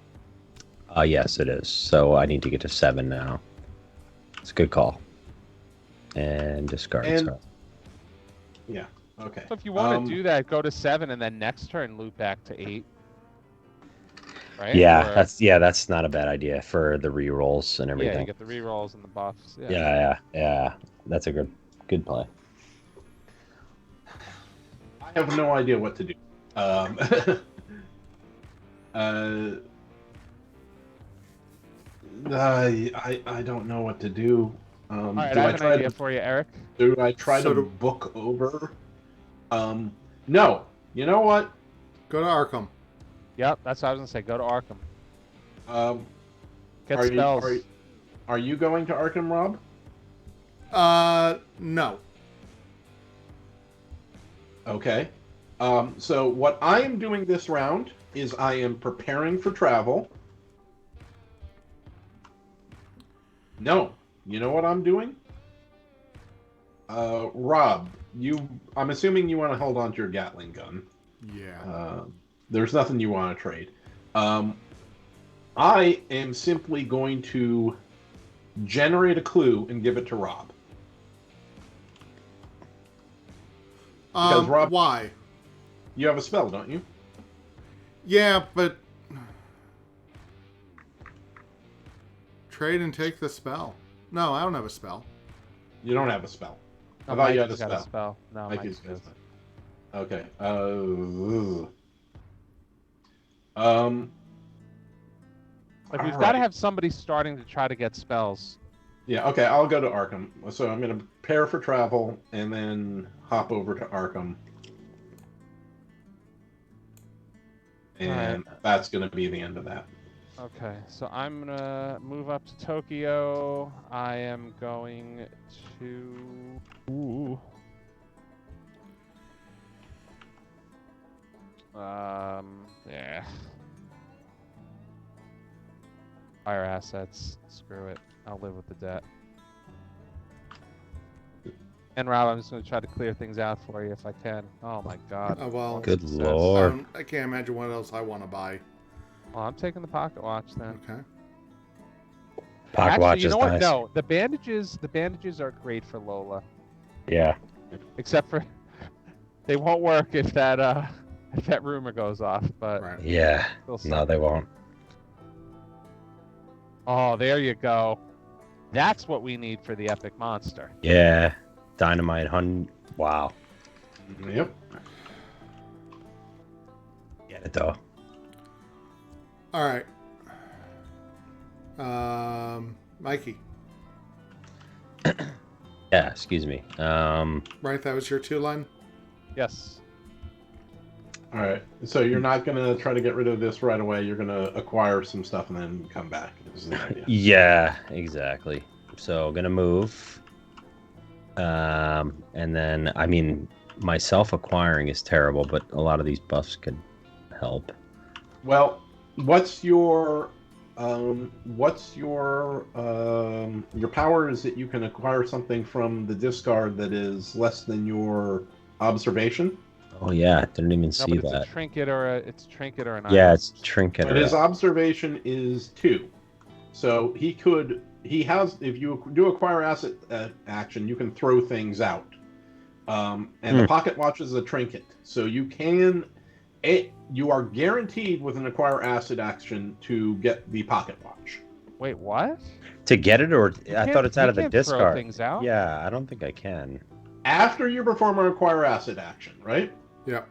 Yes, it is. So I need to get to 7 now. It's a good call. And discard. And- sorry. Yeah. Okay. So if you want to do that, go to 7 and then next turn loop back to 8. Right? Yeah, Or- that's not a bad idea for the re-rolls and yeah. everything. You get the rerolls and the buffs. Yeah. Yeah. That's a good play. I have no idea what to do. I don't know what to do. All right, Do I I have an try idea to for you, Eric. do I try So to do- book over? No. You know what? Go to Arkham. Yep, that's what I was gonna say. Go to Arkham. Get Are spells. are you going to Arkham, Rob? No. Okay. So what I am doing this round is I am preparing for travel. No. You know what I'm doing? Rob, I'm assuming you want to hold on to your Gatling gun. Yeah. There's nothing you want to trade. I am simply going to generate a clue and give it to Rob. because Rob- Why? You have a spell, don't you? Yeah, but trade and take the spell. No, I don't have a spell. You don't have a spell. No, I thought you had Mikey's a got spell. No, Mikey's Mikey's got does. Okay. Like, we've all got to right. have somebody starting to try to get spells. Yeah, okay, I'll go to Arkham. So I'm going to prepare for travel and then hop over to Arkham. And that's going to be the end of that. Okay, so I'm gonna move up to Tokyo. I am going to. Ooh. Yeah. Fire assets. Screw it. I'll live with the debt. And Rob, I'm just gonna try to clear things out for you if I can. Oh my God. Oh, well, Good Success. lord. I can't imagine what else I want to buy. Well, I'm taking the pocket watch then. Okay. Pocket Actually, watch you is know what? nice. No, the bandages are great for Lola. Yeah. Except for they won't work if that rumor goes off. But Right. Yeah. they'll No, suck. they won't. Oh, there you go. That's what we need for the epic monster. Yeah. Dynamite hun. Wow. Yep. Get it though. All right. Mikey. Yeah. Excuse me. Right, that was your 2-line? Yes. All right. So you're not going to try to get rid of this right away. You're going to acquire some stuff and then come back. Is the idea. Yeah. Exactly. So gonna move. And then I mean, myself acquiring is terrible, but a lot of these buffs could help. Well, what's your power is that you can acquire something from the discard that is less than your observation. Oh yeah, didn't even No, see but that. it's a trinket or an Yeah, item. it's trinket. But his observation is 2, so he could he has. If you do acquire asset action, you can throw things out. And the pocket watch is a trinket, so you can. You are guaranteed with an acquire asset action to get the pocket watch. Wait, what? To get it, or I thought it's out of the You can't throw discard. things out? Yeah, I don't think I can. After you perform an acquire asset action, right? Yep.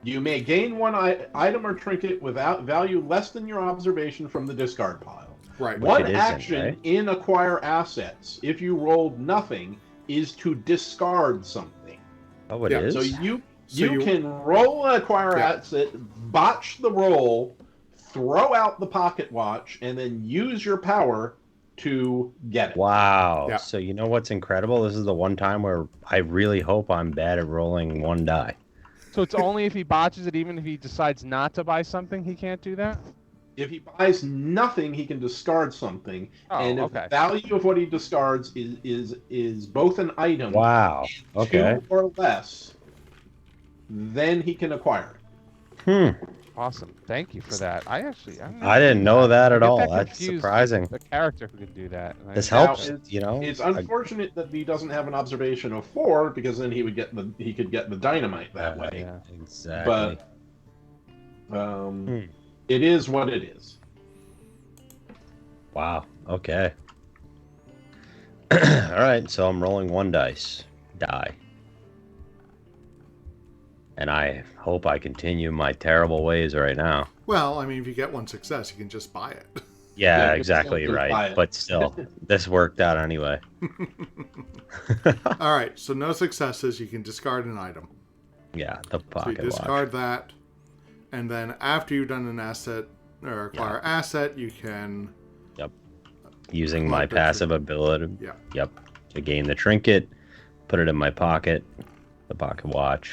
You may gain one item or trinket without value less than your observation from the discard pile. Right. One it isn't, action right? in acquire assets, if you rolled nothing, is to discard something. Oh, it Yeah, is? So you you- can roll an acquire Yeah. asset, botch the roll, throw out the pocket watch, and then use your power to get it. Wow. Yeah. So you know what's incredible? This is the one time where I really hope I'm bad at rolling one die. So it's only if he botches it, even if he decides not to buy something, he can't do that? If he buys nothing, he can discard something, Oh, and if okay. the value of what he discards is both an item, Wow. Okay. 2 or less, then he can acquire it. Hmm. Awesome. Thank you for that. I didn't know that at I get all. that That's confused surprising. with the character who can do that. And I- This Now, helps, you know. It's unfortunate that he doesn't have an observation of 4, because then he could get the dynamite that way. Yeah, exactly. But it is what it is. Wow. Okay. All right. So I'm rolling one die. And I hope I continue my terrible ways right now. Well, I mean, if you get one success, you can just buy it. Yeah, Yeah, exactly just buy right. it. But still, this worked out anyway. All right, so no successes. You can discard an item. Yeah, the So you pocket watch. discard that, and then after you've done an asset or acquire asset, you can. Using my Collect the passive ability. Yeah. Yep. To gain the trinket, put it in my pocket, the pocket watch.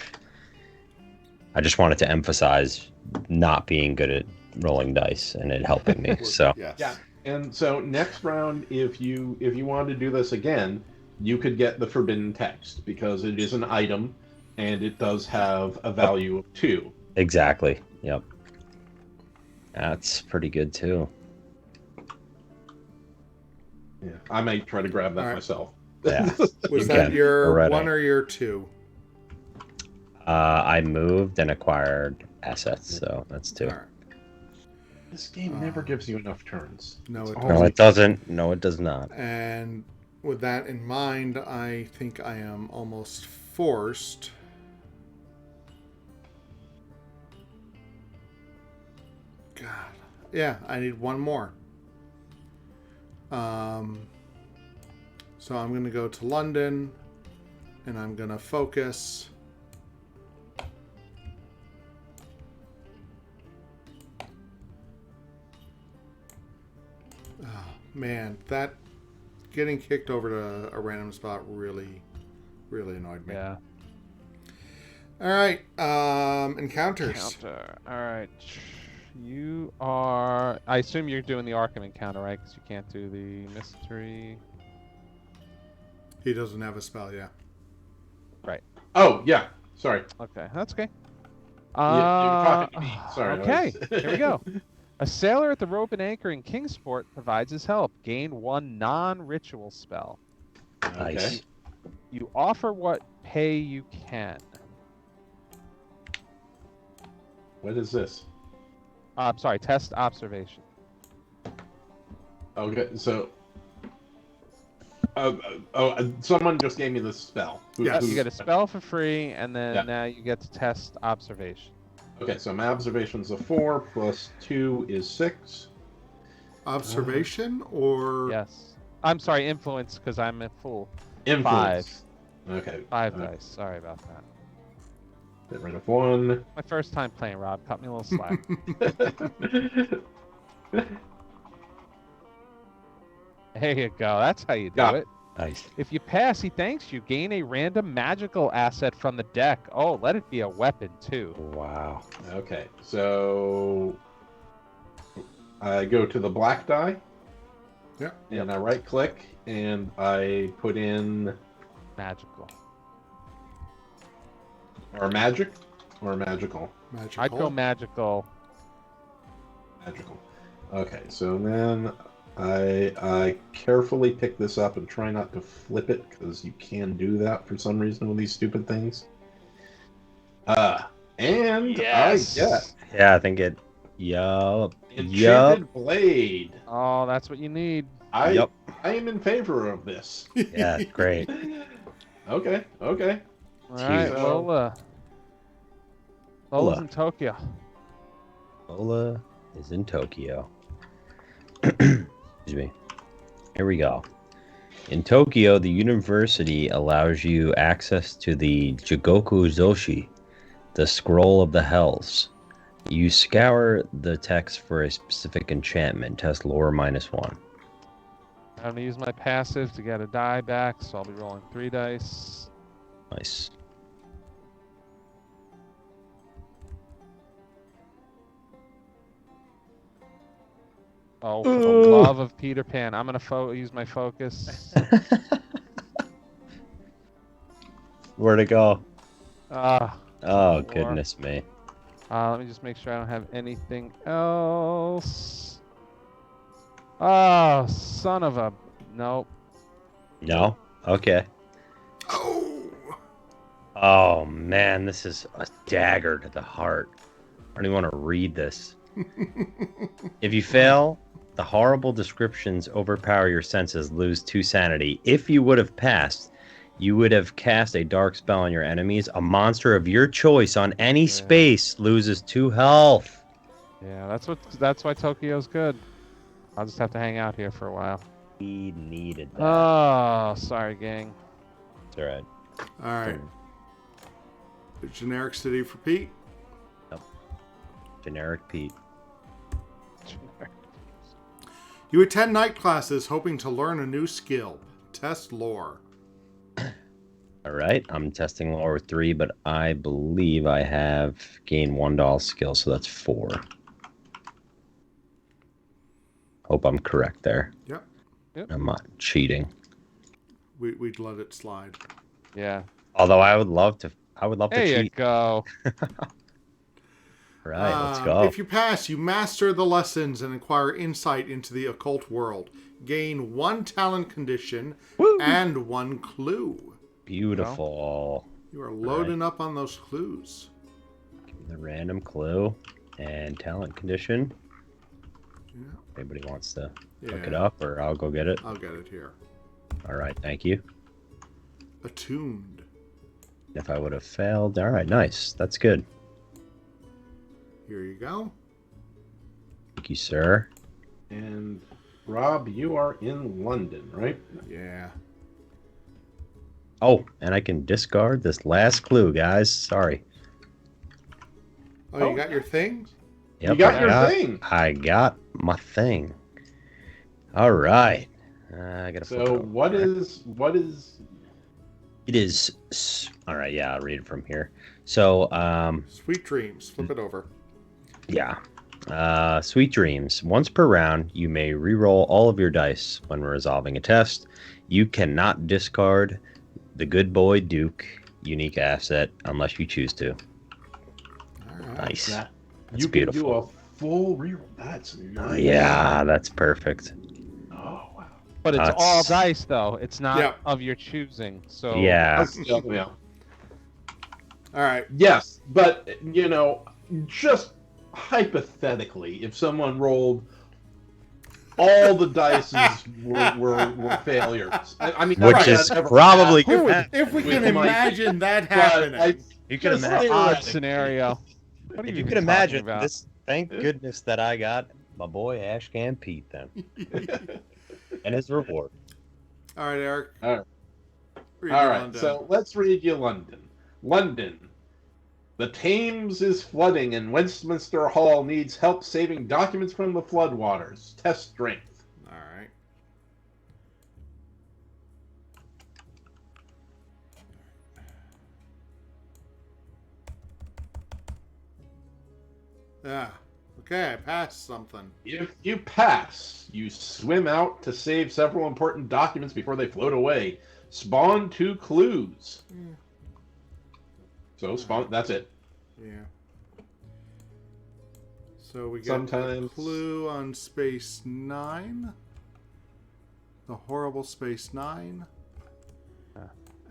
I just wanted to emphasize not being good at rolling dice and it helping me. So Yes. Yeah. And so next round, if you wanted to do this again, you could get the forbidden text, because it is an item and it does have a value of 2. exactly. Yep. That's pretty good too. Yeah. I may try to grab that All right. myself. Yeah. Was You that can. your Already. 1 or your 2? I moved and acquired assets, so that's 2. All right. This game never gives you enough turns. No, it It's doesn't. No, it doesn't. No, it does not. And with that in mind, I think I am almost forced. God. Yeah, I need one more. So I'm going to go to London, and I'm going to focus. Oh, man, that getting kicked over to a random spot really annoyed me. Yeah. All right, encounters. Encounter. All right. You are. I assume you're doing the Arkham encounter, right? Because you can't do the mystery. He doesn't have a spell, yeah. Oh, yeah. Sorry. Okay, that's okay. You're talking to me. Sorry. Okay, here we go. A sailor at the rope and anchor in Kingsport provides his help. Gain 1 non-ritual spell. Nice. Okay. You offer what pay you can. What is this? I'm sorry, test observation. Okay, so... someone just gave me this spell. Yes. You get a spell for free, and then Yeah. now you get to test observation. Okay, so my observation's a 4, plus 2 is 6. Observation or Yes. I'm sorry, influence, because I'm a fool. Influence. Okay. 5 dice. Sorry about that. Get rid of 1. My first time playing, Rob. Cut me a little slack. There you go. That's how you do Yeah. it. Nice. If you pass, he thanks you. Gain a random magical asset from the deck. Oh, let it be a weapon, too. Wow. Okay, so I go to the black die. Yeah. And I right click and I put in Magical. or magic or magical. magical? I'd go magical. Magical. Okay, so then I carefully pick this up and try not to flip it because you can do that for some reason with these stupid things. And Yes. I get Yeah, I think it. Yup. Enchanted Blade. Oh, that's what you need. I am in favor of this. Yeah, great. Okay. All right, huge. Lola. Lola's in Tokyo. Lola is in Tokyo. Excuse me. Here we go. In Tokyo, the university allows you access to the Jigoku Zoshi, the Scroll of the Hells. You scour the text for a specific enchantment. Test lore -1. I'm going to use my passive to get a die back, so I'll be rolling 3 dice. Nice. Oh, for the love of Peter Pan. I'm going to use my focus. Where'd it go? Ah. Oh, goodness me. Let me just make sure I don't have anything else. Oh, son of a... Nope. No? Okay. Oh! Oh, man, this is a dagger to the heart. I don't even want to read this. If you fail, the horrible descriptions overpower your senses, lose 2 sanity. If you would have passed, you would have cast a dark spell on your enemies. A monster of your choice on any space loses 2 health. Yeah, that's why Tokyo's good. I'll just have to hang out here for a while. We needed that. Oh, sorry, gang. It's all right. All right. The generic city for Pete. Generic Pete. You attend night classes hoping to learn a new skill. Test lore. All right, I'm testing lore with 3, but I believe I have gained $1 skill, so that's 4. Hope I'm correct there. Yep. I'm not cheating. We'd let it slide. Yeah. Although I would love to There you cheat. go. Right, let's go. If you pass, you master the lessons and acquire insight into the occult world. Gain 1 talent condition and 1 clue. Beautiful. You are loading up on those clues. Give me the random clue and talent condition. Yeah. Anybody wants to look it up, or I'll go get it? I'll get it here. All right, thank you. Attuned. If I would have failed, all right, nice. That's good. Here you go. Thank you, sir. And Rob, you are in London, right? Yeah. Oh, and I can discard this last clue, guys. Sorry. Oh, you got your things? Yep, You got your thing. I got my thing. All right. I gotta. So what is? It is. All right. Yeah, I'll read it from here. So, Sweet dreams. Flip it over. yeah. Sweet dreams. Once per round, you may re-roll all of your dice when resolving a test. You cannot discard the Good Boy Duke unique asset unless you choose to. All right. Nice. That? That's You beautiful. can do a full reroll. That's nice. Yeah, that's perfect. Oh wow. But it's That's- all dice, though. It's not Yeah. of your choosing. So Yeah. Yeah. All right. Yes, but just hypothetically, if someone rolled all the dices were failures. I mean, Which right, is that never probably happened. good. If we With can my- imagine that But happening. You can just imagine. odd theoretically. scenario. What are If you even can talking imagine about? this, thank goodness that I got my boy Ashcan Pete then, and his reward. All right, Eric. All right. Read All it right, on down. so let's read you London. London. The Thames is flooding, and Westminster Hall needs help saving documents from the floodwaters. Test strength. All right. Yeah. Okay, I passed something. If you pass, you swim out to save several important documents before they float away. Spawn 2 clues. Yeah. So spawn. That's it. Yeah. So we got Sometimes- a clue on space 9. The Horrible Space 9.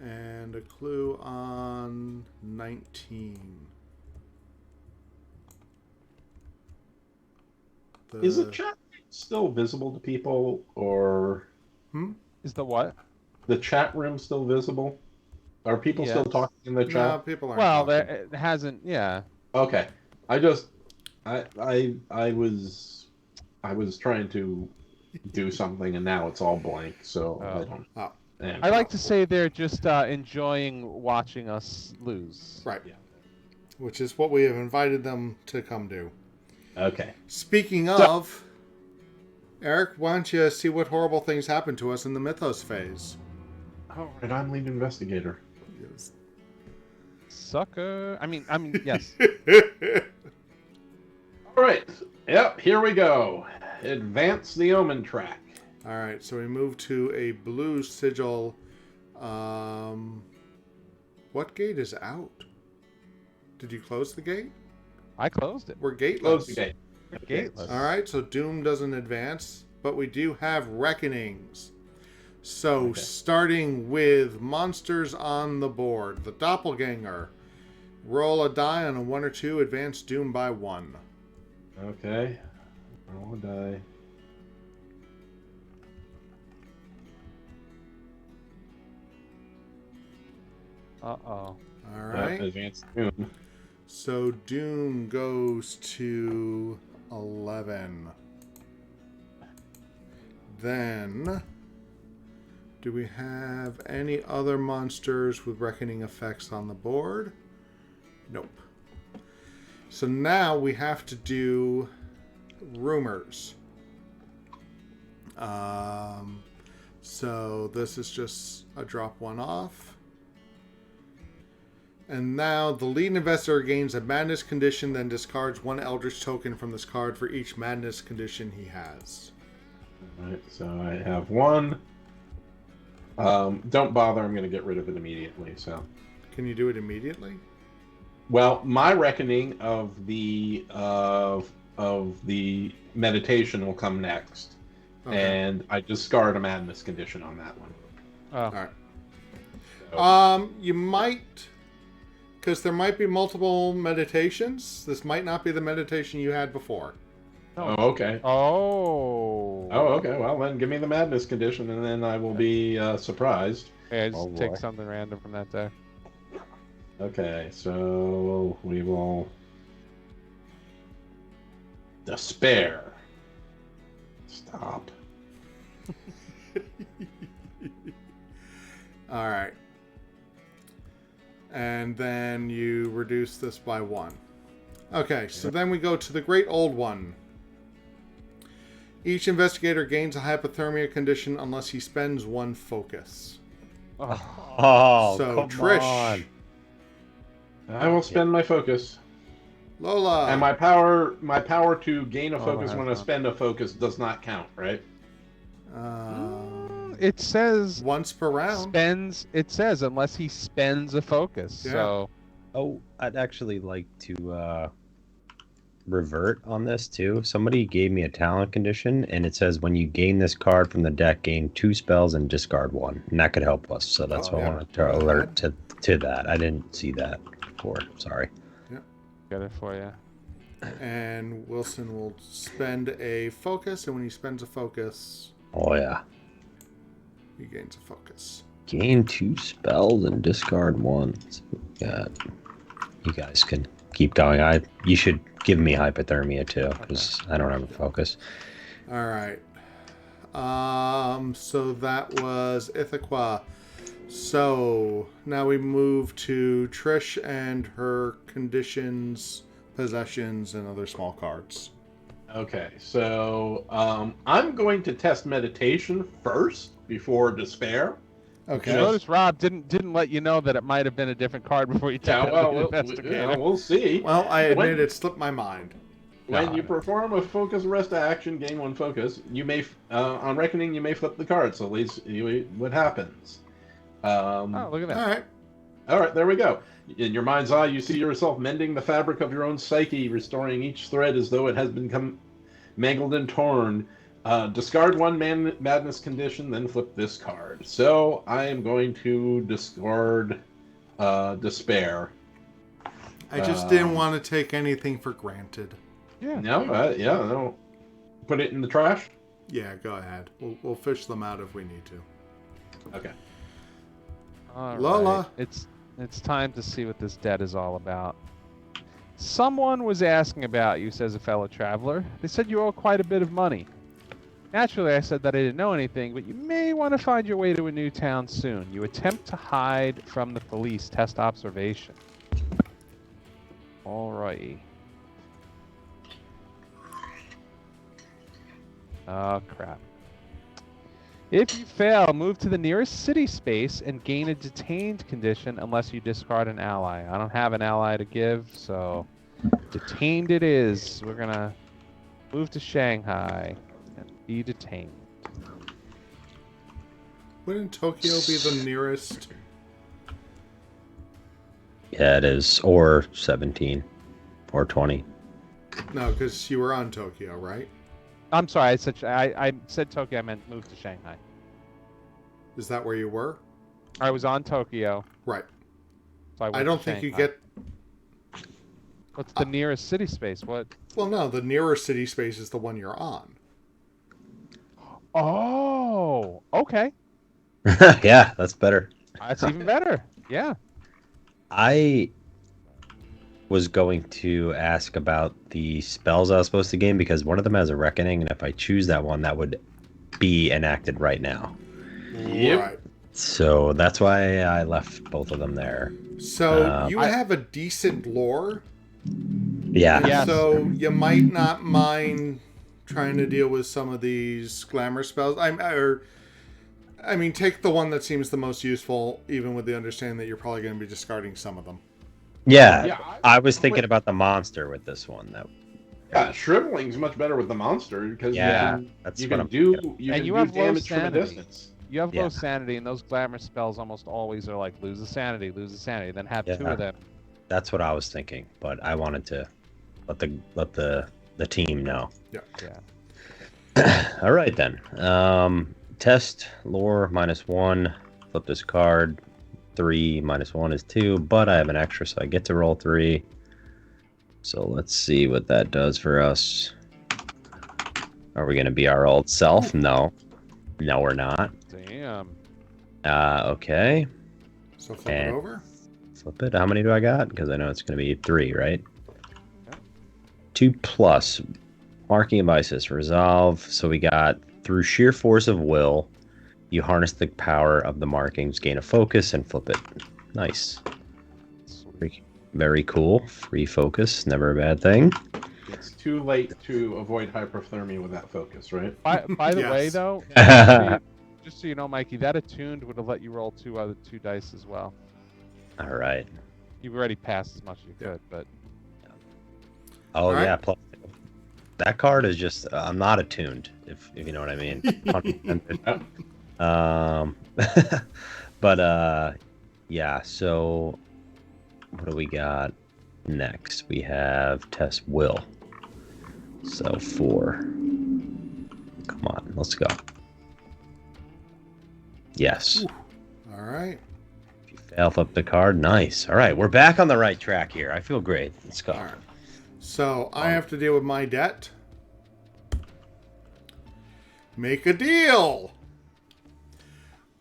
And a clue on 19. Is the chat still visible to people, or Is the what? the chat room still visible? Are people still Yes. talking in the No, chat? people aren't Well, talking. there it hasn't. Yeah. Okay. I was trying to do something, and now it's all blank. So I don't. Oh. I like to say they're just enjoying watching us lose. Right. Yeah. Which is what we have invited them to come do. Okay. Speaking of, Eric, why don't you see what horrible things happened to us in the Mythos phase? All right. I'm lead investigator. Yes. Sucker. I mean, yes. All right. Yep. Here we go. Advance the omen track. All right, so we move to a blue sigil. What gate is out? Did you close the gate? I closed it. We're gateless. Close the gate. Gateless. All right, so Doom doesn't advance, but we do have Reckonings. So starting with monsters on the board, the Doppelganger. Roll a die on a 1 or 2, advance Doom by 1. Okay. Roll a die. Uh-oh. All right. Advance Doom. So Doom goes to 11. Then, do we have any other monsters with Reckoning effects on the board? Nope. So now we have to do rumors. So this is just a drop one off. And now the lead investigator gains a madness condition, then discards 1 Eldritch token from this card for each madness condition he has. Alright, so I have 1. Don't bother, I'm going to get rid of it immediately. So, Can you do it immediately? well, my reckoning of the meditation will come next, and I discard a madness condition on that one. Oh. All right. You might, because there might be multiple meditations. This might not be the meditation you had before. Oh, okay. Oh. Oh, okay. Well, then give me the madness condition, and then I will be surprised. Okay, I just Oh, take boy. something random from that deck. Okay, so we will despair. Stop. All right. And then you reduce this by 1. Okay, so then we go to the Great Old One. Each investigator gains a hypothermia condition unless he spends 1 focus. Oh, So, come Trish. on. I will spend my focus. Lola. And my power to gain a Oh, focus that's when I not- spend a focus does not count, right? It says Once per round. It says unless he spends a focus. Yeah. So Oh, I'd actually like to revert on this too. Somebody gave me a talent condition, and it says when you gain this card from the deck, gain 2 spells and discard 1, and that could help us. So that's Oh, why yeah. I wanted to alert to that. I didn't see that before. Sorry. got it for you. And Wilson will spend a focus, and when he spends a focus, Oh yeah. he gains a focus. Gain 2 spells and discard 1. Yeah. You guys can keep going. You should give me hypothermia too, because I don't have a focus. All right. So that was Ithaqua. So now we move to Trish and her conditions, possessions, and other small cards. Okay, so I'm going to test meditation first before despair. Okay. Notice Rob didn't let you know that it might have been a different card before you took Yeah, it. well, Investigator. we'll see. Well, I admit When- it slipped my mind. When you perform a focus rest action, gain 1 focus, you may, on reckoning, you may flip the card, so at least what happens. Oh, look at All that. right. All right, there we go. In your mind's eye, you see yourself mending the fabric of your own psyche, restoring each thread as though it has become mangled and torn. Discard one madness condition, then flip this card. So I am going to discard despair. I just didn't want to take anything for granted. Yeah. No. Put it in the trash. Yeah, go ahead. We'll fish them out if we need to. Okay. All Lola. right. It's time to see what this debt is all about. Someone was asking about you, says a fellow traveler. They said you owe quite a bit of money. Naturally, I said that I didn't know anything, but you may want to find your way to a new town soon. You attempt to hide from the police. Test observation. Alrighty. Oh, crap. If you fail, move to the nearest city space and gain a detained condition unless you discard an ally. I don't have an ally to give, so detained it is. We're going to move to Shanghai and be detained. Wouldn't Tokyo be the nearest? Yeah, it is. Or 17. Or 20. No, because you were on Tokyo, right? I'm sorry, I said Tokyo, I meant move to Shanghai. Is that where you were? I was on Tokyo. Right. So I don't think you get... What's the nearest city space? What? Well, no, the nearest city space is the one you're on. Oh, okay. Yeah, that's better. That's even better. Yeah. I was going to ask about the spells I was supposed to gain because one of them has a reckoning, and if I choose that one, that would be enacted right now. Yep. Right. So that's why I left both of them there. So you have a decent lore. Yeah. Yes. So you might not mind trying to deal with some of these glamour spells. I mean, take the one that seems the most useful, even with the understanding that you're probably going to be discarding some of them. Yeah. I was thinking about the monster with this one. Yeah, Shriveling's much better with the monster because you can do damage from a distance. You have low sanity, and those glamour spells almost always are like lose a sanity, then have two of them. That's what I was thinking, but I wanted to let the team know. Yeah. All right then. Test lore -1. Flip this card. 3 -1 is 2, but I have an extra, so I get to roll 3. So let's see what that does for us. Are we going to be our old self? No. No, we're not. Damn. Okay. So flip it over. Flip it. How many do I got? Because I know it's going to be 3, right? 2+. Marking of Isis. Resolve. So we got through sheer force of will, you harness the power of the markings, gain a focus, and flip it. Nice. Very cool. Free focus. Never a bad thing. It's too late to avoid hypothermia with that focus, right? By the way, Yes. though, just so you know, Mikey, that attuned would have let you roll 2 dice as well. All right. You've already passed as much as you could, but Oh, All right. yeah. Plus, that card is just, I'm not attuned, if you know what I mean. But, yeah, so what do we got next? We have test will. So 4. Come on, let's go. Yes. All right. If you fail, flip the card. Nice. All right, we're back on the right track here. I feel great. Let's go. All right. So I have to deal with my debt. Make a deal.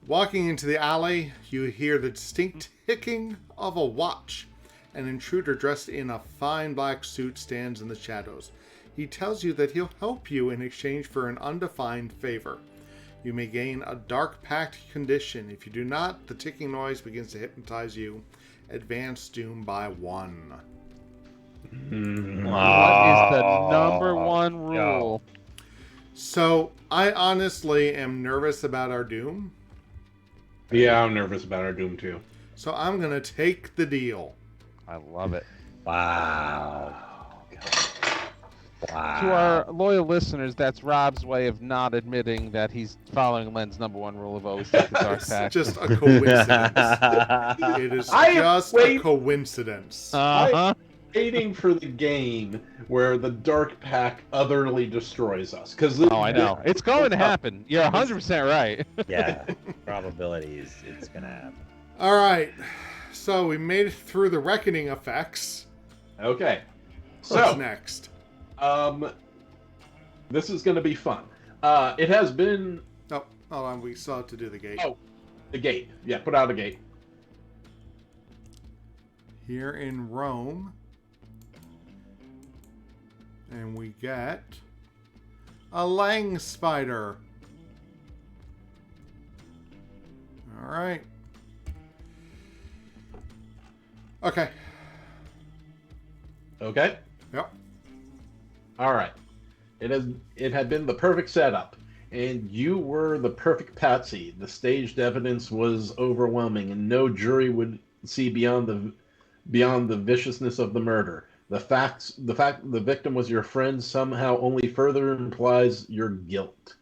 Walking into the alley, you hear the distinct ticking of a watch. An intruder dressed in a fine black suit stands in the shadows. He tells you that he'll help you in exchange for an undefined favor. You may gain a dark pact condition. If you do not, the ticking noise begins to hypnotize you. Advance doom by 1. what is the number one rule? So, I honestly am nervous about our doom. Yeah, I'm nervous about our doom too. So I'm going to take the deal. I love it. Wow. To our loyal listeners, that's Rob's way of not admitting that he's following Len's number one rule of always take the dark It's pact. just a coincidence. It is just a coincidence. Uh-huh. waiting for the game where the Dark Pack utterly destroys us. Oh, I know. It's going to happen. You're 100% right. Yeah, probability is it's gonna happen. All right. So we made it through the reckoning effects. Okay. What's So, next? this is going to be fun. It has been... Oh, hold on. We still have to do the gate. Oh, the gate. Yeah, put out a gate. Here in Rome. And we get a Lang spider. All right. Okay. Okay? Yep. All right. It had been the perfect setup, and you were the perfect patsy. The staged evidence was overwhelming, and no jury would see beyond the viciousness of the murder. The fact the victim was your friend somehow only further implies your guilt.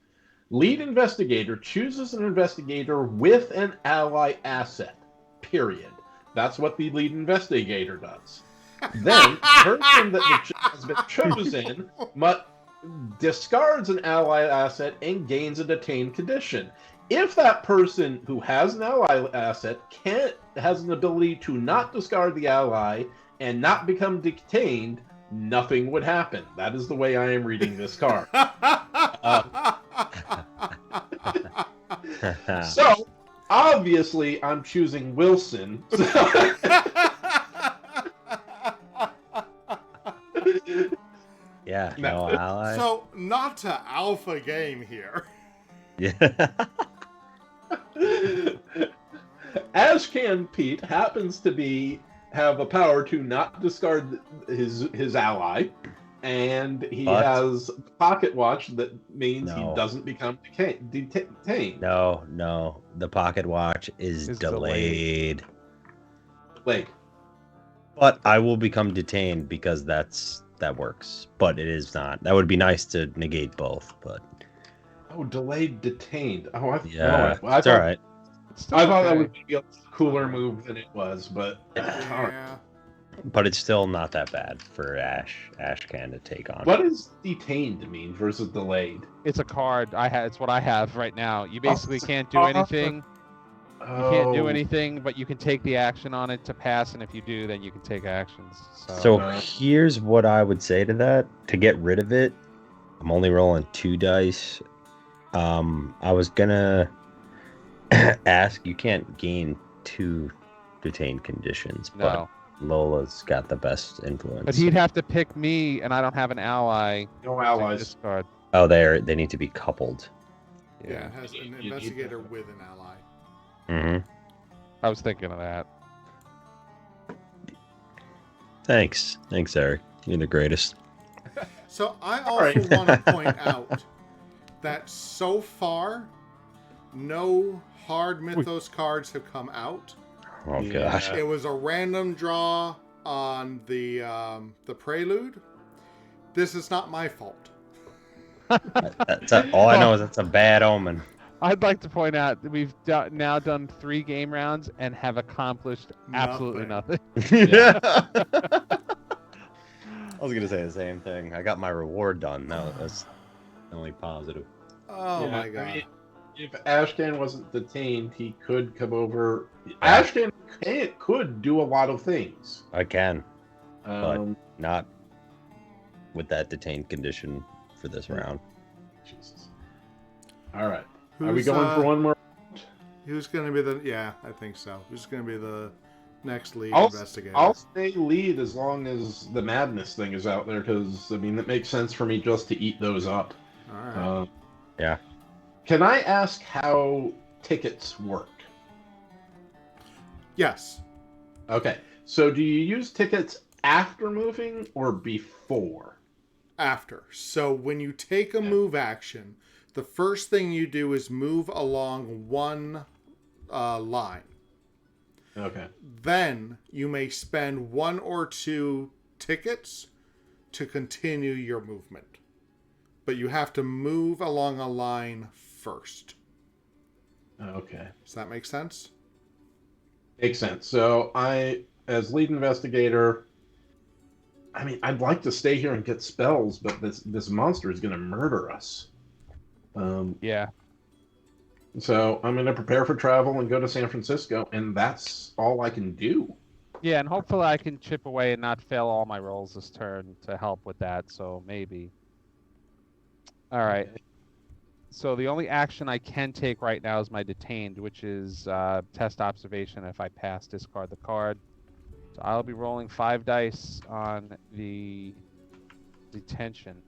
Lead investigator chooses an investigator with an ally asset. Period. That's what the lead investigator does. Then, the person that has been chosen discards an ally asset and gains a detained condition. If that person who has an ally asset has an ability to not discard the ally and not become detained, nothing would happen. That is the way I am reading this card. So, obviously, I'm choosing Wilson. Yeah, no ally. So, not to alpha game here. Yeah. Ashcan Pete happens to have a power to not discard his ally, and he has a pocket watch that means he doesn't become detained. No. The pocket watch is delayed. But I will become detained because that works. But it is not. That would be nice to negate both, but... Oh, delayed detained. Oh, it's all right. I thought that would be a cooler move than it was, but... Yeah. But it's still not that bad for Ashcan to take on. What does detained mean versus delayed? It's a card. It's what I have right now. You basically can't do anything. You can't do anything, but you can take the action on it to pass, and if you do, then you can take actions. So here's what I would say to that. To get rid of it, I'm only rolling 2 dice. I was gonna ask, you can't gain 2 detained conditions, but Lola's got the best influence. But he'd have to pick me, and I don't have an ally. No allies. Discard. Oh, they need to be coupled. Yeah, it has an investigator with an ally. Mm-hmm. I was thinking of that. Thanks, Eric. You're the greatest. So I also want to point out that so far, no hard Mythos cards have come out. Oh gosh! It was a random draw on the prelude. This is not my fault. All I know is that's a bad omen. I'd like to point out that we've now done 3 game rounds and have accomplished absolutely nothing. Yeah. I was gonna say the same thing. I got my reward done. That's the only positive. Oh my god! I mean, if Ashcan wasn't detained, he could come over. Ashcan could do a lot of things. I can, but not with that detained condition for this round. Jesus. All right. Are we going for one more? Who's going to be the... Yeah, I think so. Who's going to be the next lead investigator? I'll stay lead as long as the madness thing is out there, because, I mean, it makes sense for me just to eat those up. All right. Yeah. Can I ask how tickets work? Yes. Okay. So do you use tickets after moving or before? After. So when you take a move action... The first thing you do is move along one line. Okay. Then you may spend 1 or 2 tickets to continue your movement. But you have to move along a line first. Okay. Does that make sense? Makes sense. So I, as lead investigator, I mean, I'd like to stay here and get spells, but this monster is going to murder us. Yeah. So I'm going to prepare for travel and go to San Francisco, and that's all I can do. Yeah, and hopefully I can chip away and not fail all my rolls this turn to help with that, so maybe. All right. So the only action I can take right now is my detained, which is test observation. If I pass, discard the card. So I'll be rolling 5 dice on the detention.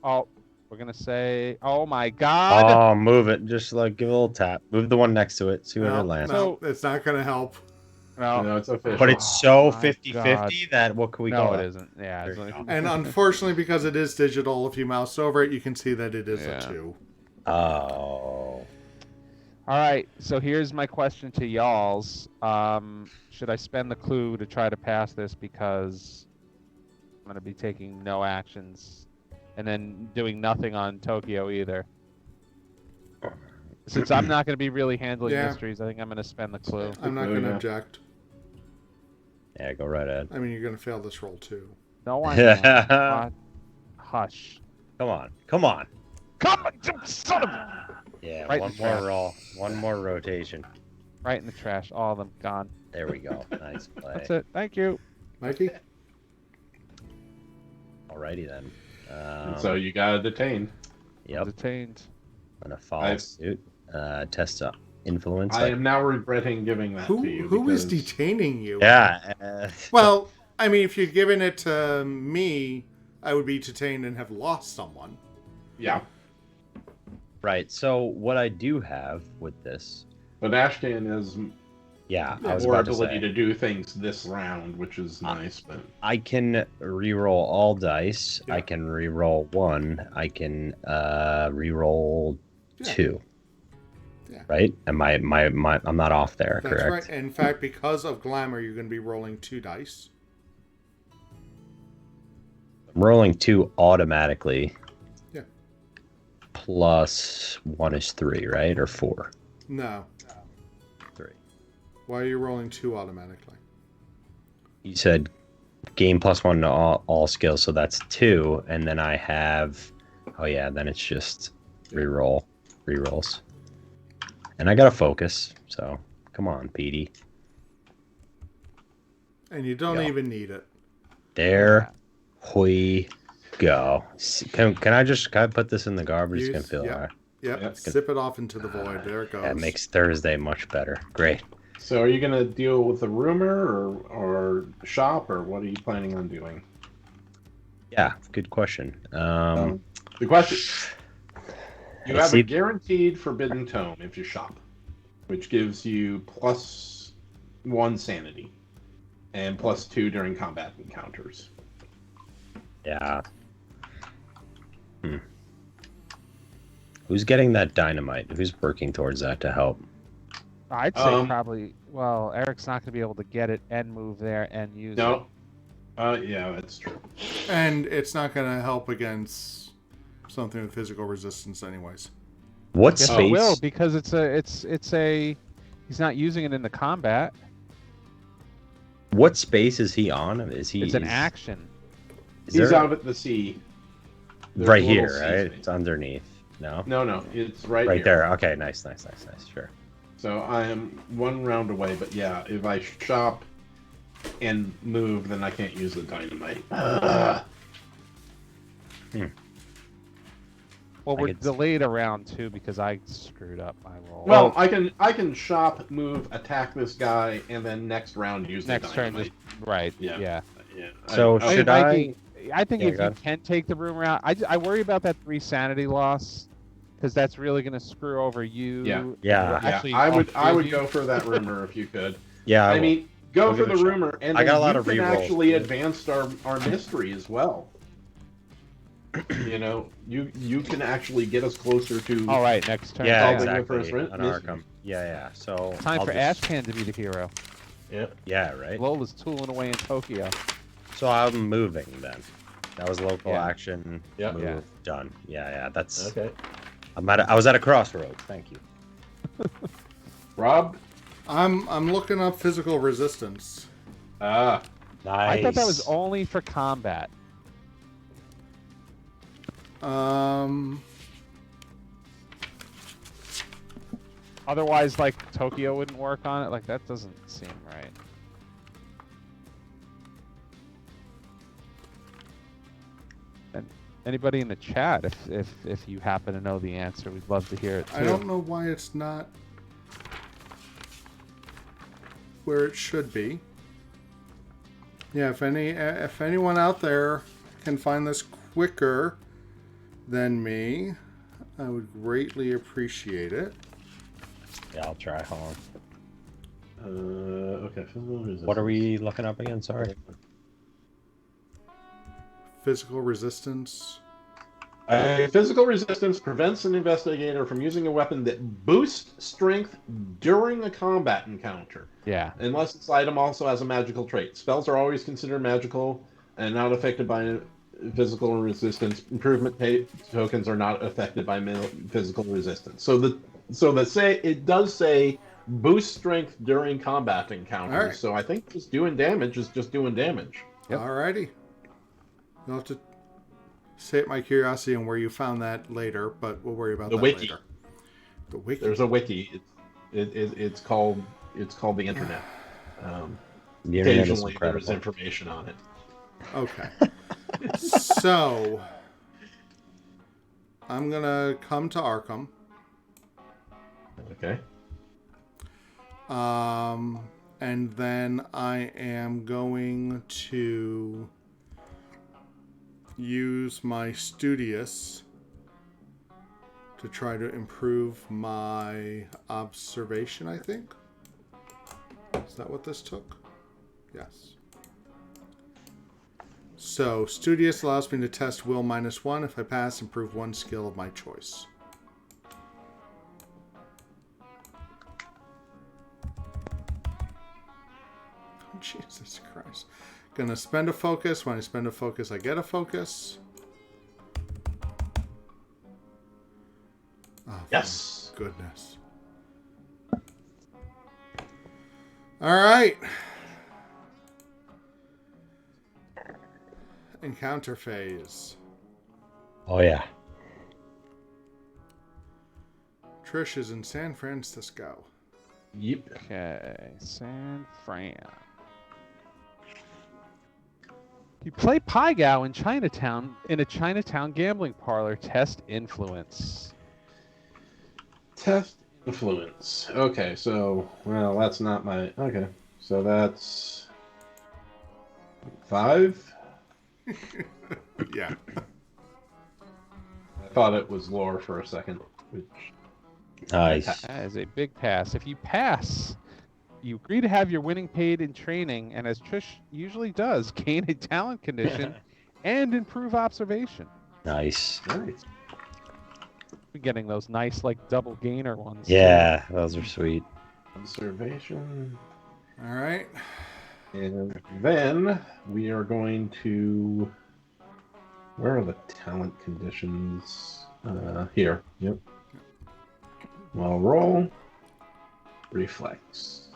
Oh, we're going to say, oh my God. Oh, move it. Just like give it a little tap. Move the one next to it. See where it lands. No, it's not going to help. No, it's official. But it's so my 50-50 that what can we No, call it it? isn't. Yeah. It's only... And unfortunately, because it is digital, if you mouse over it, you can see that it is a 2. Oh. All right, so here's my question to y'all's. Should I spend the clue to try to pass this because I'm going to be taking no actions and then doing nothing on Tokyo either? Since I'm not going to be really handling mysteries, I think I'm going to spend the clue. I'm not going to object. Yeah, go right ahead. I mean, you're going to fail this roll too. No, I am. Hush. Come on. Come on. Come on, you son of a... Yeah, Right one in the more trash. roll. One more rotation. Right in the trash. All of them gone. There we go. Nice play. That's it. Thank you. Mikey? Alrighty then. So you got to detain. Yep. Detained. I'm going to follow suit. Test influence. I am now regretting giving that to you. Who is because- detaining you? Yeah. Well, I mean, if you'd given it to me, I would be detained and have lost someone. Yeah. Right. So what I do have with this, But Ashcan has I was more about to ability say, to do things this round, which is nice. But I can re-roll all dice. Yeah. I can re-roll 1. I can re-roll 2. Yeah. Right? Am I'm not off there, That's correct? right. In fact, because of glamour, you're going to be rolling 2 dice. I'm rolling 2 automatically. Yeah. Plus 1 is 3, right? Or 4? No. 3. Why are you rolling 2 automatically? You said game plus 1 to all skills, so that's 2. And then I have, then it's just rerolls. And I got to focus, so come on, Petey. And you don't even need it. There we go. Can I put this in the garbage? It's gonna feel all right. Yep. Sip it off into the void. There it goes. That makes Thursday much better. Great. so, are you going to deal with the rumor or shop, or what are you planning on doing? Yeah, good question. The question: you have a guaranteed forbidden tome if you shop, which gives you +1 sanity and +2 during combat encounters. Yeah. Who's getting that dynamite? Who's working towards that to help? I'd say probably. Well, Eric's not going to be able to get it and move there and use it. No. Yeah, that's true. And it's not going to help against something with physical resistance, anyways. What Yes, space? it will because it's a. He's not using it in the combat. What space is he on? Is he? It's an action. He's out at the sea. There's right a little here, sea right? space. It's underneath. No. No, it's right here. There. Okay, nice. Sure. So I am 1 round away, but yeah, if I shop and move, then I can't use the dynamite. Well, we're delayed around too because I screwed up my roll. Well, I can shop, move, attack this guy, and then next round use the next turn, dynamite. just right. Yeah. So should I? I think Yeah, if go you ahead. can take the room around, I worry about that 3 sanity loss because that's really going to screw over you. Yeah. Actually, I would all three of you. go for that rumor if you could. Yeah. I mean, go I'll for give it the a shot. rumor, and I got then a lot you of can rerolls. actually advance our mystery as well. You know, you can actually get us closer to. All right, next turn. Yeah, solving the exactly. first An mystery. Arkham. Yeah. So Time I'll for just- Ashcan to be the hero. Yeah, right. Lola's tooling away in Tokyo. So I'm moving then. That was local Yeah. action. Yeah. Move. Yeah. Done. Yeah. That's. Okay. I was at a crossroads. Thank you. Rob, I'm looking up physical resistance. Ah, Nice. I thought that was only for combat. Otherwise, like, Tokyo wouldn't work on it. Like, that doesn't seem right. And anybody in the chat, if you happen to know the answer, we'd love to hear it too. I don't know why it's not where it should be. Yeah, if anyone out there can find this quicker than me, I would greatly appreciate it. Yeah, I'll try. Hold on. Okay. What are we looking up again? Sorry. Physical resistance. Physical resistance prevents an investigator from using a weapon that boosts strength during a combat encounter. Yeah. Unless this item also has a magical trait. Spells are always considered magical and not affected by physical resistance. Improvement tokens are not affected by physical resistance. It does say boost strength during combat encounters. All right. So I think just doing damage is just doing damage. Yep. Alrighty. You'll have to sate my curiosity on where you found that later, but we'll worry about The that wiki. later. The wiki. There's a wiki. It's called the internet. The internet is Occasionally incredible. there's information on it. Okay. So, I'm going to come to Arkham. Okay. And then I am going to use my Studious to try to improve my observation, I think. Is that what this took? Yes. So, Studious allows me to test Will -1. If I pass, improve one skill of my choice. Oh, Jesus Christ. Gonna spend a focus. When I spend a focus, I get a focus. Oh, Yes. thank goodness. All right. Encounter phase. Oh yeah. Trish is in San Francisco. Yep. Okay, San Fran. You play Pai Gow in Chinatown in a Chinatown gambling parlor. Test influence. Test influence. Okay, so that's not my. Okay, so that's 5. Yeah. I thought it was lore for a second. Which Nice. That is a big pass. If you pass, you agree to have your winning paid in training, and as Trish usually does, gain a talent condition and improve observation. Nice. nice. We're getting those nice, like, double gainer ones. too. Yeah, those are sweet. Observation. All right. And then we are going to. Where are the talent conditions? Here. Yep. Well, roll. Reflex.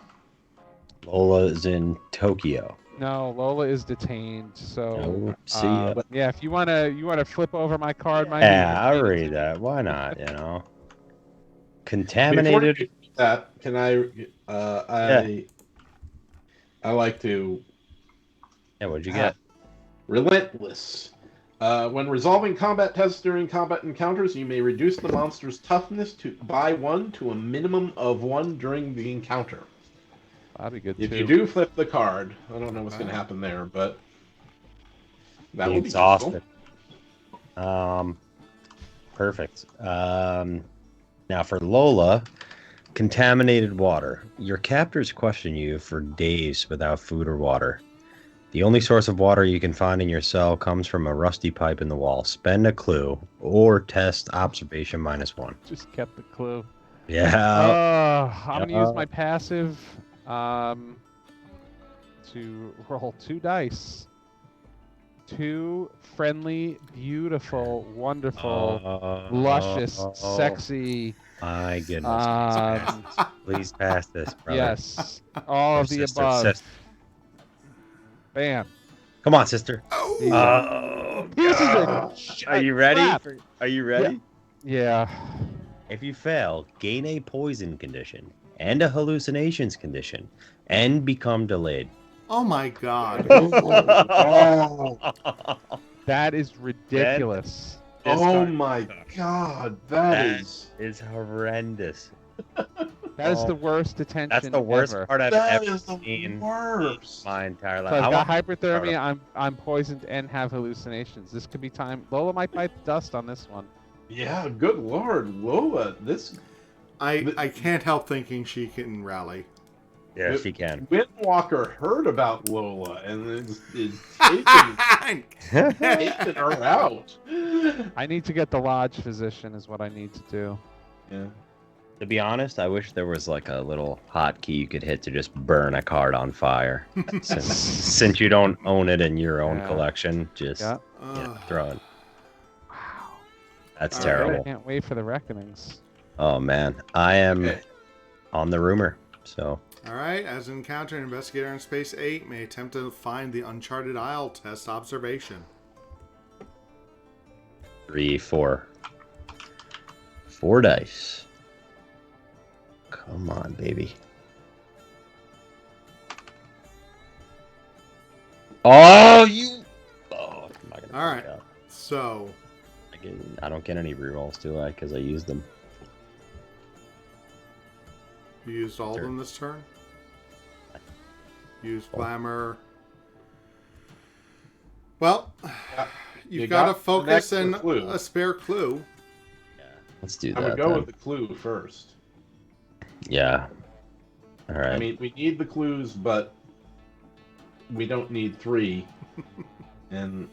Lola is in Tokyo. No, Lola is detained. So, Oh, see ya. yeah, if you wanna flip over my card, my Yeah, I'll read that. Why not? You know, contaminated. Before you do that, can I? I like to. Yeah, what'd you get? Relentless. When resolving combat tests during combat encounters, you may reduce the monster's toughness by 1 to a minimum of 1 during the encounter. That'd be good If too. you do flip the card, I don't know what's going to happen there, but that Be will be exhausted. useful. Perfect. Now for Lola, contaminated water. Your captors question you for days without food or water. The only source of water you can find in your cell comes from a rusty pipe in the wall. Spend a clue or test observation -1. Just kept the clue. Yeah. I'm gonna use my passive to roll 2 dice. 2 friendly, beautiful, wonderful, luscious, sexy. My goodness. Please pass this, brother. Yes, all of the above. Bam. Come on, sister. Oh. This is Are you ready? crap. Are you ready? Yeah. If you fail, gain a poison condition and a hallucinations condition and become delayed. Oh my God. That is ridiculous. Oh my God, that is horrendous. That is the worst detention That's the worst ever. part I've That ever is the seen worst. my entire life. So I've got want- hyperthermia, I'm poisoned, and have hallucinations. This could be time. Lola might bite the dust on this one. Yeah, good Lord, Lola. This I can't help thinking she can rally. Yeah, she can. Windwalker heard about Lola and is taking her out. I need to get the lodge physician is what I need to do. Yeah. To be honest, I wish there was like a little hotkey you could hit to just burn a card on fire. since you don't own it in your own collection, just throw it. Wow. That's All terrible. I can't wait for the reckonings. Oh man, I am on the rumor. So All right. As an encounter, an investigator in Space 8 may attempt to find the Uncharted Isle test observation. 3, 4. 4 dice. Come on, baby. Oh, you! Oh, I'm not gonna All right. freak out. So, I don't get any rerolls, do I? Because I used them. you used all of them this turn? Used Glamour. Well, you've got to focus and a spare clue. Yeah, let's do that. I would go then. with the clue first. Yeah. All right. I mean, we need the clues, but we don't need 3. And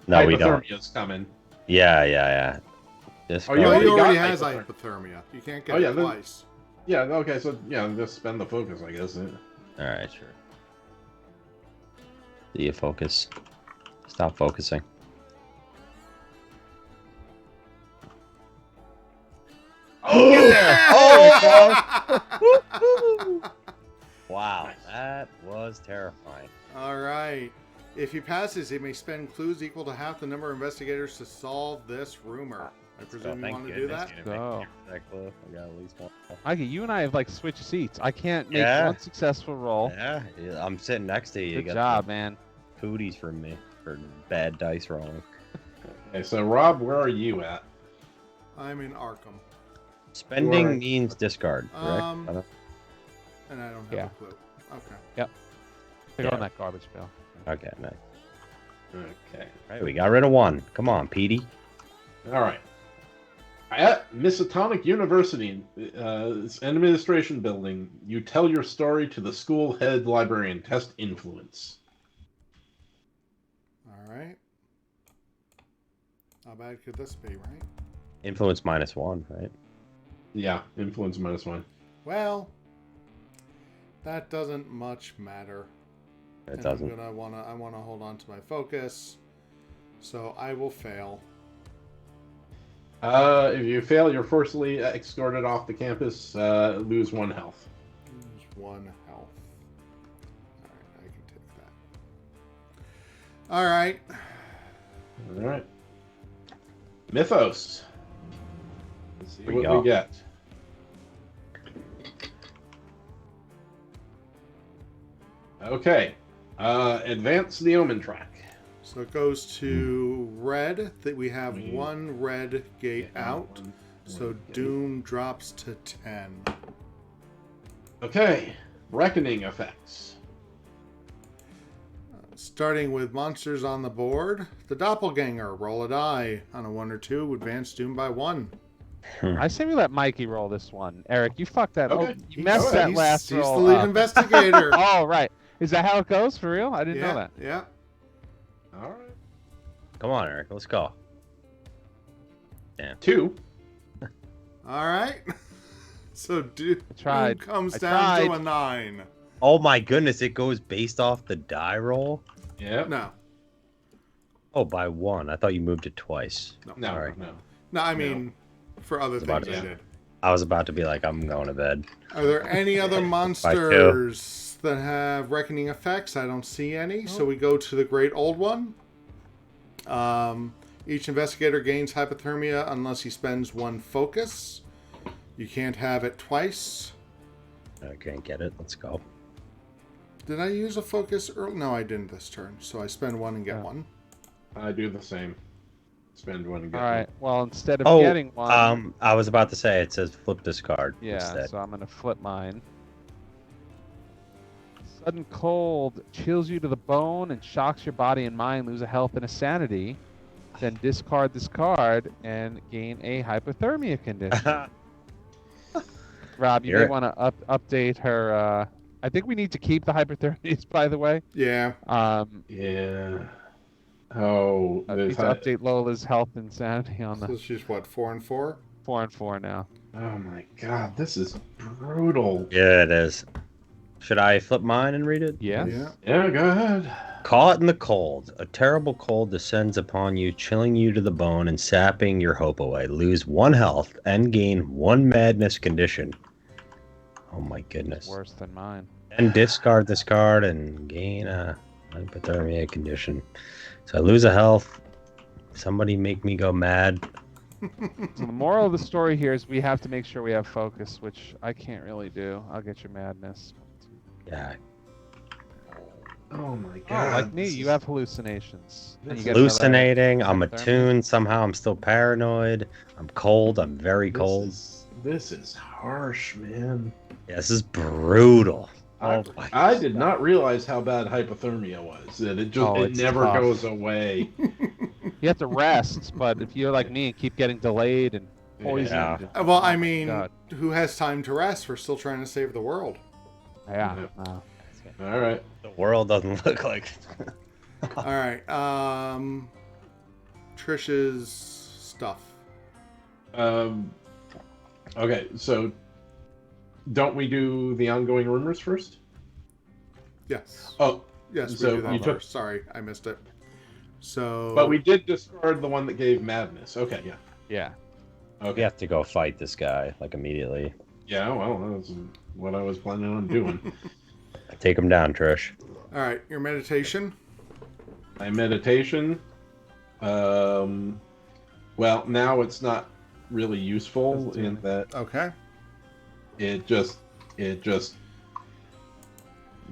no, we don't. hypothermia's coming. Yeah. This Oh, Well, already he already got has hypothermia. hypothermia. You can't get Oh, yeah, it then- twice. Yeah, okay, so, just spend the focus, I guess. All right, sure. Do you focus? Stop focusing. Oh! Wow, that was terrifying. All right. If he passes, he may spend clues equal to half the number of investigators to solve this rumor. I presume you want to do that? Go. I got at least one. Mikey, you and I have like switched seats. I can't make Yeah. one successful roll. Yeah, I'm sitting next to you. Good You got job, the man. cooties from me for bad dice rolling. Okay, so Rob, where are you at? I'm in Arkham. Spending Or- means discard, correct? And I don't have Yeah. a clue. Okay. Pick Yeah. on that garbage bill. Okay, nice. Okay. All right, we got rid of one. Come on, Petey. All right. At Miskatonic University, it's an administration building, you tell your story to the school head librarian. Test influence. All right. How bad could this be, right? Influence -1, right? Yeah, influence -1. Well, that doesn't much matter. It And doesn't. I wanna hold on to my focus, so I will fail. If you fail, you're forcibly escorted off the campus. Lose 1 health. Lose 1 health. All right, I can take that. All right. All right. Mythos. Let's see Here we what go. we get. Okay. Advance the omen track. So it goes to red. That we have 1 red gate out. So Doom drops to 10. Okay. Reckoning effects. Starting with monsters on the board, the doppelganger. Roll a die. On a 1 or 2, advance Doom by 1. I say we let Mikey roll this one. Eric, you fucked that. Okay. Oh, you messed that last He's roll the lead up. investigator. Oh, right. Is that how it goes for real? I didn't know that. Yeah. All right. Come on, Eric. Let's go. 2. All right. So Doom tried. comes I down to tried. a 9. Oh my goodness! It goes based off the die roll. Yep. No. Oh, by one. I thought you moved it twice. No, All right. no. No, I mean, for other About things I it. did. I was about to be like, I'm going to bed. Are there any other monsters that have reckoning effects? I don't see any. So we go to the Great Old One. Each investigator gains hypothermia unless he spends one focus. You can't have it twice. I can't get it. Let's go. Did I use a focus early? No, I didn't this turn. So I spend one and get one. I do the same. Spend one and get All right. one. Well, instead of getting one, I was about to say it says flip this card. yeah. Instead. So I'm gonna flip mine. Sudden cold chills you to the bone and shocks your body and mind. Lose a health and a sanity. Then discard this card and gain a hypothermia condition. Rob, you may want to update her. I think we need to keep the hypothermias, by the way. Yeah. Yeah. Oh, I need to update Lola's health and sanity on So the she's what, 4 and 4? 4 and 4 now. oh my god, this is brutal. Yeah, it is. Should I flip mine and read it? Yes. Yeah. Yeah, go ahead. Caught in the cold. A terrible cold descends upon you, chilling you to the bone and sapping your hope away. Lose 1 health and gain 1 madness condition. Oh my goodness. Worse than mine. And discard this card and gain a hypothermia condition. So I lose a health. Somebody make me go mad. So the moral of the story here is we have to make sure we have focus, which I can't really do. I'll get your madness. Yeah. Oh my Oh, god. like me, you have hallucinations. And you This get another Hallucinating. I'm hypothermia. attuned. Somehow I'm still paranoid. I'm cold. I'm very cold. This is harsh, man. Yeah, this is brutal. I, Oh my I did not realize how bad hypothermia was. That it just Oh, it it's never tough. goes away. You have to rest, but if you're like me and keep getting delayed and poisoned, Yeah. Well, I mean, God. who has time to rest? We're still trying to save the world. yeah. Yeah. No. All right. The world doesn't look like. All right. Trish's stuff. Okay, so don't we do the ongoing rumors first? Yes. Oh, Yes, we so do that you took- first. Sorry, I missed it. So. but we did discard the one that gave madness. Okay, yeah. Yeah. We Okay. have to go fight this guy like immediately. Yeah, well, that's what I was planning on doing. Take him down, Trish. All right, your meditation. My meditation. Well, now it's not really useful in that Okay. it just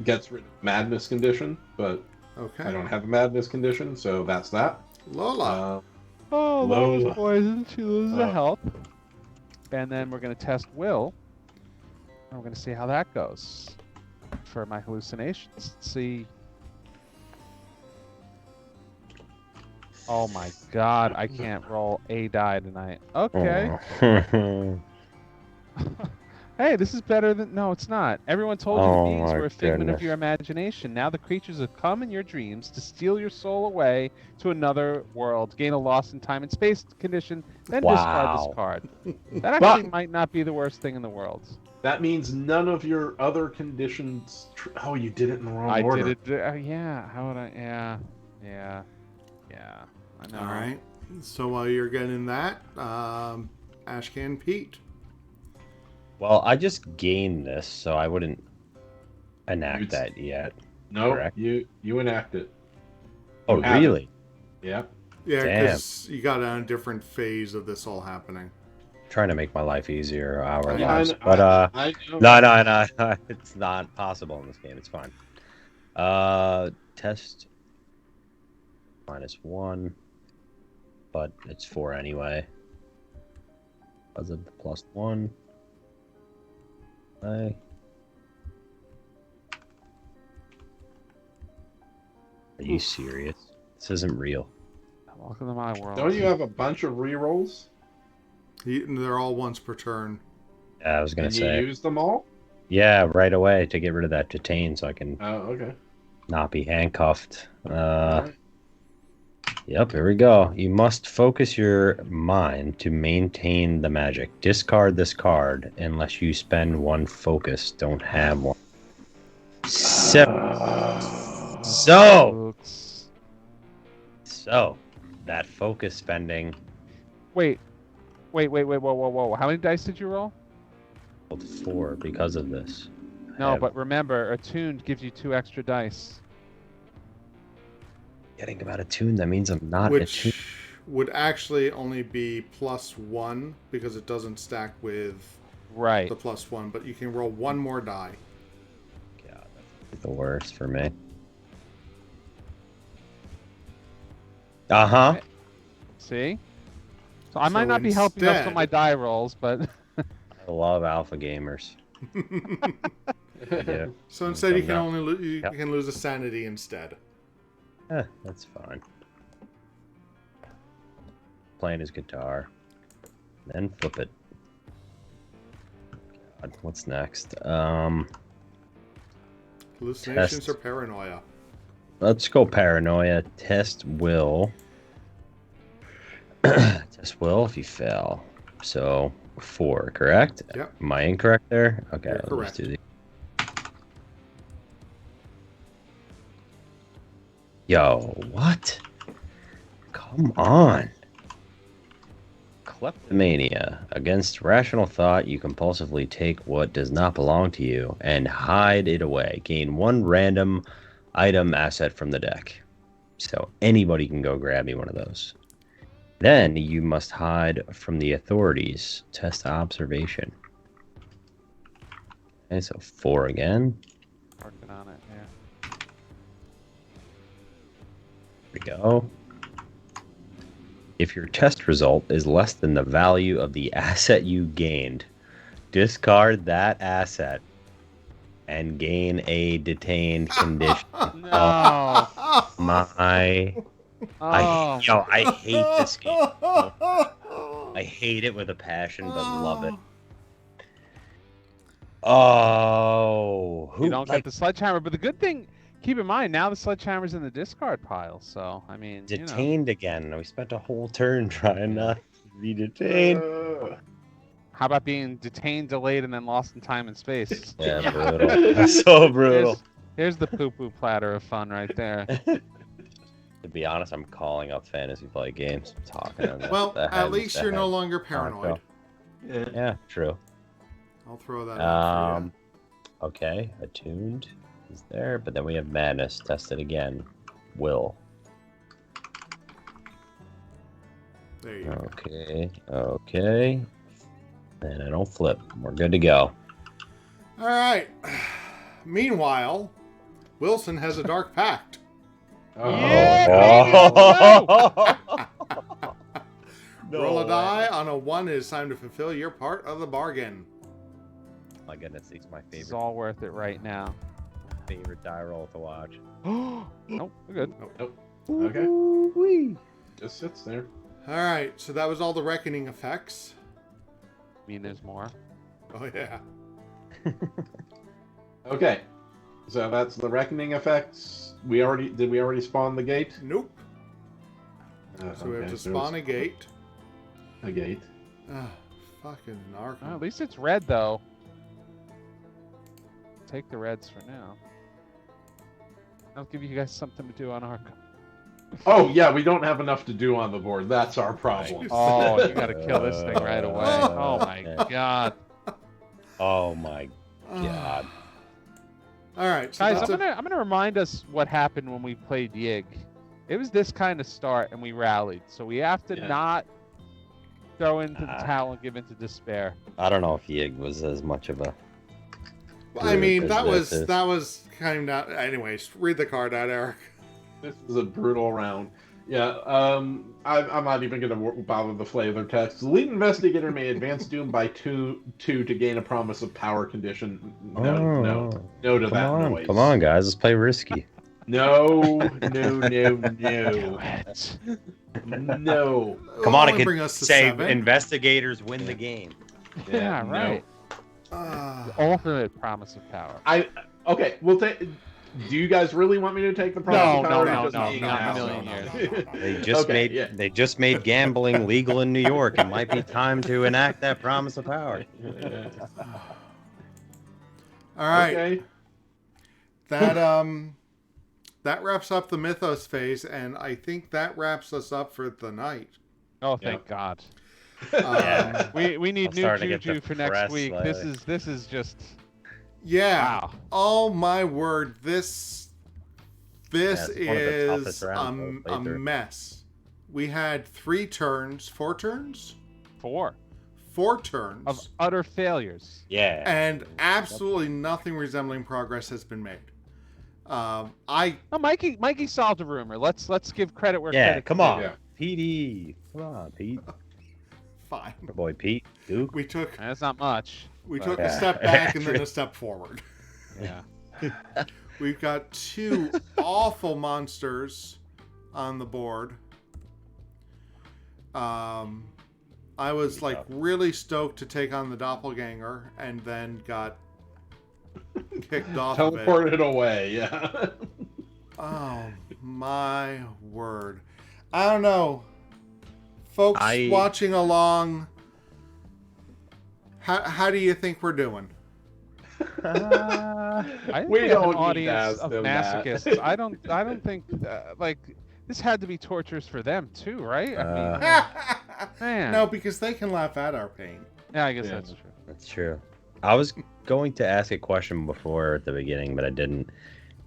gets rid of madness condition, but Okay. I don't have a madness condition, so that's that. Lola. Oh, Lola. Lola's poisoned. She loses a Oh. health. And then we're going to test Will. And we're going to see how that goes for my hallucinations. See. Oh my god, I can't roll a die tonight. Okay. Oh. Hey, this is better than... No, it's not. Everyone told you Oh the beings my were a figment of goodness. your imagination. Now the creatures have come in your dreams to steal your soul away to another world. Gain a lost in time and space condition, then discard Wow. this card. That actually might not be the worst thing in the world. That means none of your other conditions. Oh, you did it in the wrong I order. did it... yeah, how would I... Yeah. Yeah. Yeah. I know. All right. So while you're getting that, Ashcan Pete. Well, I just gained this, so I wouldn't enact You'd- that yet. No, Correct. you enact it. Oh, have it. really? Yeah. Yeah, Damn. because you got on a different phase of this all happening. Trying to make my life easier, our Yeah, lives. But I know. no, it's not possible in this game. It's fine. Test -1, but it's 4 anyway. Was it +1? Are you serious? This isn't real. Welcome to my world. Don't you have a bunch of rerolls? They're all once per turn. Yeah, I was gonna Can say. you use them all? Yeah, right away to get rid of that detain, so I can Oh, okay. not be handcuffed. Alright. Yep, here we go. You must focus your mind to maintain the magic. Discard this card unless you spend 1 focus. Don't have 1. So, Oops. So, that focus spending Wait, whoa. How many dice did you roll? rolled 4 because of this. No, have- but remember, attuned gives you 2 extra dice. Getting about attuned, that means I'm not attuned. Which would actually only be +1 because it doesn't stack with Right. the +1, but you can roll 1 more die. God, that's the worst for me. Uh-huh. See? So I So might not be helping us instead- with my die rolls, but I love alpha gamers. Yeah. So instead, you I'm can not- only you Yep. can lose a sanity instead. That's fine. Playing his guitar. Then flip it. God, what's next? Hallucinations Test. or paranoia? Let's go paranoia. Test will. Test will if you fail. So 4, correct? Yep. Am I incorrect there? Okay, You're let's correct. do the. Yo, what? Come on. Kleptomania. Against rational thought, you compulsively take what does not belong to you and hide it away. Gain 1 random item asset from the deck. So anybody can go grab me one of those. Then you must hide from the authorities. Test observation. Okay, so 4 again. working on it, yeah. Here we go. If your test result is less than the value of the asset you gained, discard that asset and gain a detained condition. No. My, Oh. I hate this game. I hate it with a passion, but love it. Oh, You don't get the sledgehammer, but the good thing, keep in mind, now the sledgehammer's in the discard pile, so, I mean, you know. detained again? We spent a whole turn trying not to be detained. How about being detained, delayed, and then lost in time and space? Yeah, brutal. That's so brutal. Here's the poo-poo platter of fun right there. To be honest, I'm calling up fantasy play games. I'm talking to them. Well, The at heads, least the you're no heads. longer paranoid. Yeah, true. I'll throw that out for you. Okay, attuned is there, but then we have madness. Test it again. Will. There you go. Okay. And I don't flip. We're good to go. All right. Meanwhile, Wilson has a dark pact. Yeah! Roll a die. On a 1, it is time to fulfill your part of the bargain. My goodness, these are my It's favorite all worth it right now. die roll to watch. Nope, we're good. Nope. Okay. Just sits there. All right. So that was all the reckoning effects. I mean, there's more. Oh, yeah. Okay. So that's the reckoning effects. Did we already spawn the gate? Nope. So we have to spawn a gate. a gate. Ah, fucking narc. Oh, at least it's red, though. Take the reds for now. I'll give you guys something to do on Arkham. Oh yeah, we don't have enough to do on the board. That's our problem. Oh, you gotta kill this thing right away. Oh my god. Oh my god. All right, so Guys, that's I'm gonna remind us what happened when we played Yig. It was this kind of start, and we rallied. So we have to not throw into the towel and give into despair. I don't know if Yig was as much of a. I mean, Good, that 'cause was this kind of. Anyways, read the card out, Eric. This is a brutal round. Yeah, I'm not even going to bother the flavor text. The lead investigator may advance Doom by two to gain a promise of power condition. No to that noise. Come on, guys, let's play risky. No. Do it. No. Come on, Only it bring could us to say 7. investigators win the game. Yeah, no. right. Ah. The ultimate promise of power. Okay, we'll take. Do you guys really want me to take the promise of power? No, Just no, being not an in a million asshole? years. They just made gambling legal in New York. It might be time to enact that promise of power. All right. Okay. That that wraps up the Mythos phase, and I think that wraps us up for the night. Oh, thank God. Yeah. We need I'm new starting to get juju for next depressed week. lately. This is just Yeah. wow. Oh my word, this it's one of the is toughest rounds a I've played through. mess. We had 4 turns Of utter failures. Yeah. and absolutely nothing resembling progress has been made. Oh, Mikey solved a rumor. Let's give credit where Yeah, credit. come on. Yeah. Petey. Come on, Pete. Fine. Our boy Pete. Duke. We took That's not much. a Yeah. step back and then a step forward. Yeah. We've got 2 awful monsters on the board. I was like really stoked to take on the doppelganger and then got kicked off of it. Teleported away, yeah. Oh my word. I don't know. Folks watching along, how do you think we're doing? I think We we have don't an need to audience ask of them that. masochists. I don't think like this had to be torturous for them too, right? I mean, man. No, because they can laugh at our pain. Yeah, I guess Yeah. that's true. That's true. I was going to ask a question before at the beginning, but I didn't.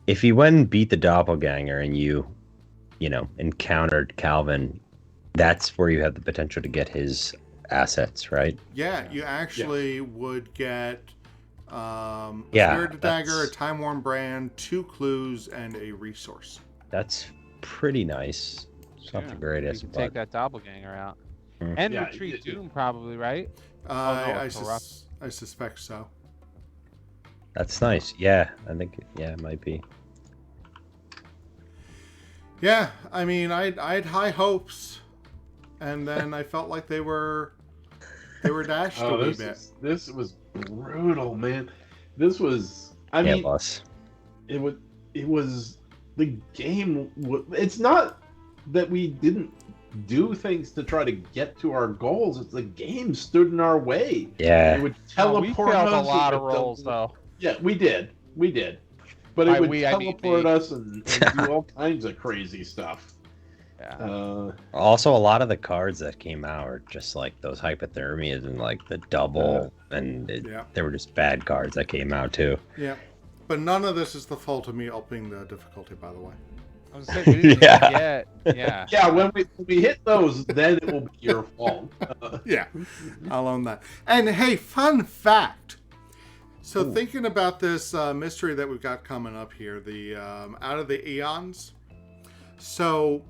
If you went and beat the doppelganger and you encountered Calvin, that's where you have the potential to get his assets, right? Yeah, you actually would get a Yeah, spirited dagger, a that's- time-worn brand, 2 clues, and a resource. That's pretty nice. It's not the You greatest, can but take that doppelganger out. Mm. And Yeah, retreat Doom probably, right? I corrupt. suspect so. that's nice. Yeah, I think it might be. Yeah, I mean, I had high hopes, and then I felt like they were dashed a wee bit. This was brutal, man. This was. I Yeah, mean, boss. it was the game. It's not that we didn't do things to try to get to our goals. It's the game stood in our way. Yeah. It would We teleport failed us. a lot it of would rolls though. Yeah, we did. But By it would we, I mean teleport me. us and do all kinds of crazy stuff. Yeah. Also, a lot of the cards that came out are just like those hypothermias and like the double, and Yeah. they were just bad cards that came out too. Yeah, but none of this is the fault of me upping the difficulty, by the way. I was saying, we didn't Yeah. get. Yeah. Yeah, when we hit those, then it will be your fault. Yeah, I'll own that. And hey, fun fact. So thinking about this mystery that we've got coming up here, the Out of the Eons. So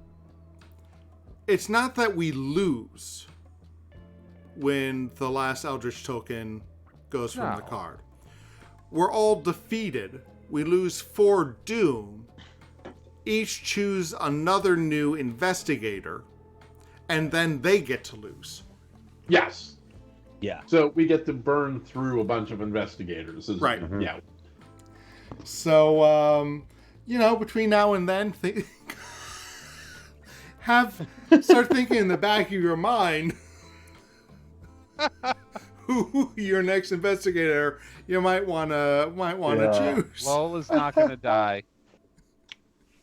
it's not that we lose when the last Eldritch token goes from the No. card. We're all defeated. We lose 4 Doom. Each choose another new investigator, and then they get to lose. Yes. Yeah. So we get to burn through a bunch of investigators. Right. Yeah. So, between now and then, start thinking in the back of your mind who your next investigator you might wanna choose. Lola's not gonna die.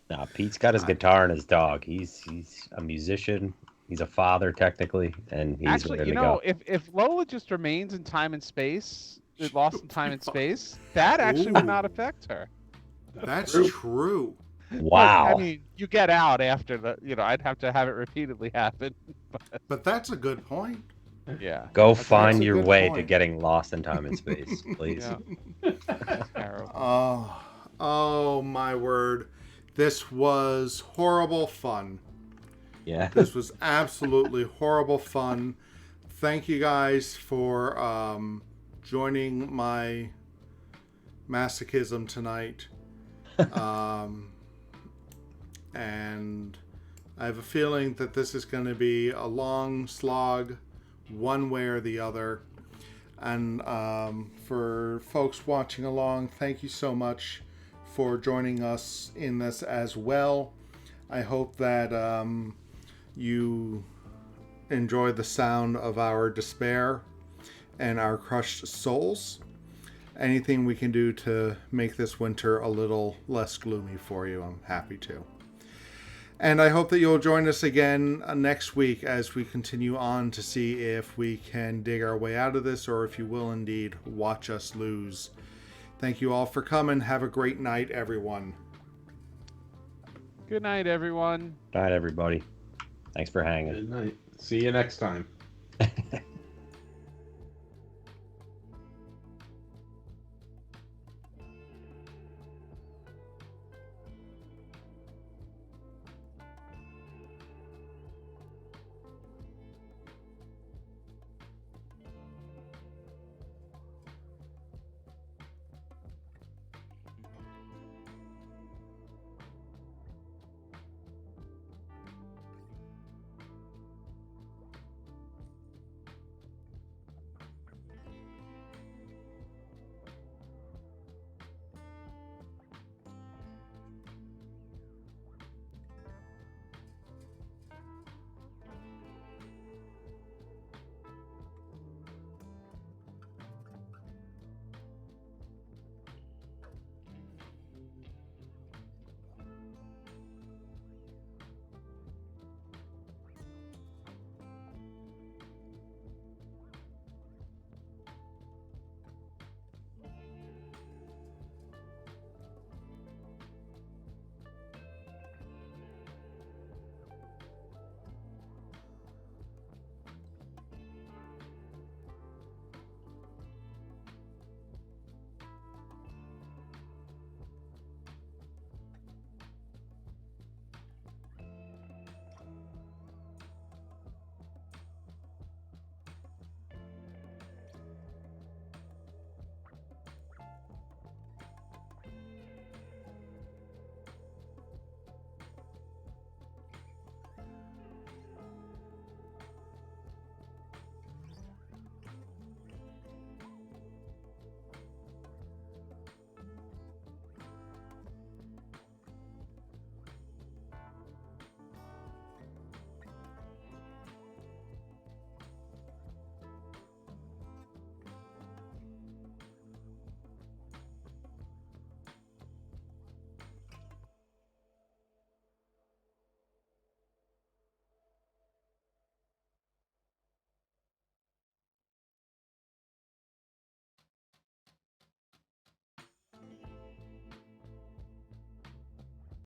Nah, Pete's got his guitar and his dog. He's a musician. He's a father technically, and he's Actually, ready you to know, go. if Lola just remains in time and space, lost in time and space, that actually would not affect her. That's true. Wow. I mean, you get out after the, I'd have to have it repeatedly happen. But that's a good point. Yeah. Go that's find a your good way to point. getting lost in time and space, please. Yeah. That's terrible. Oh my word. This was horrible fun. Yeah. This was absolutely horrible fun. Thank you guys for joining my masochism tonight. And I have a feeling that this is going to be a long slog, one way or the other. And for folks watching along, thank you so much for joining us in this as well. I hope that you enjoy the sound of our despair and our crushed souls. anything we can do to make this winter a little less gloomy for you, I'm happy to. And I hope that you'll join us again next week as we continue on to see if we can dig our way out of this, or if you will indeed watch us lose. Thank you all for coming. Have a great night, everyone. Good night, everyone. Good night, everybody. Thanks for hanging. Good night. See you next time.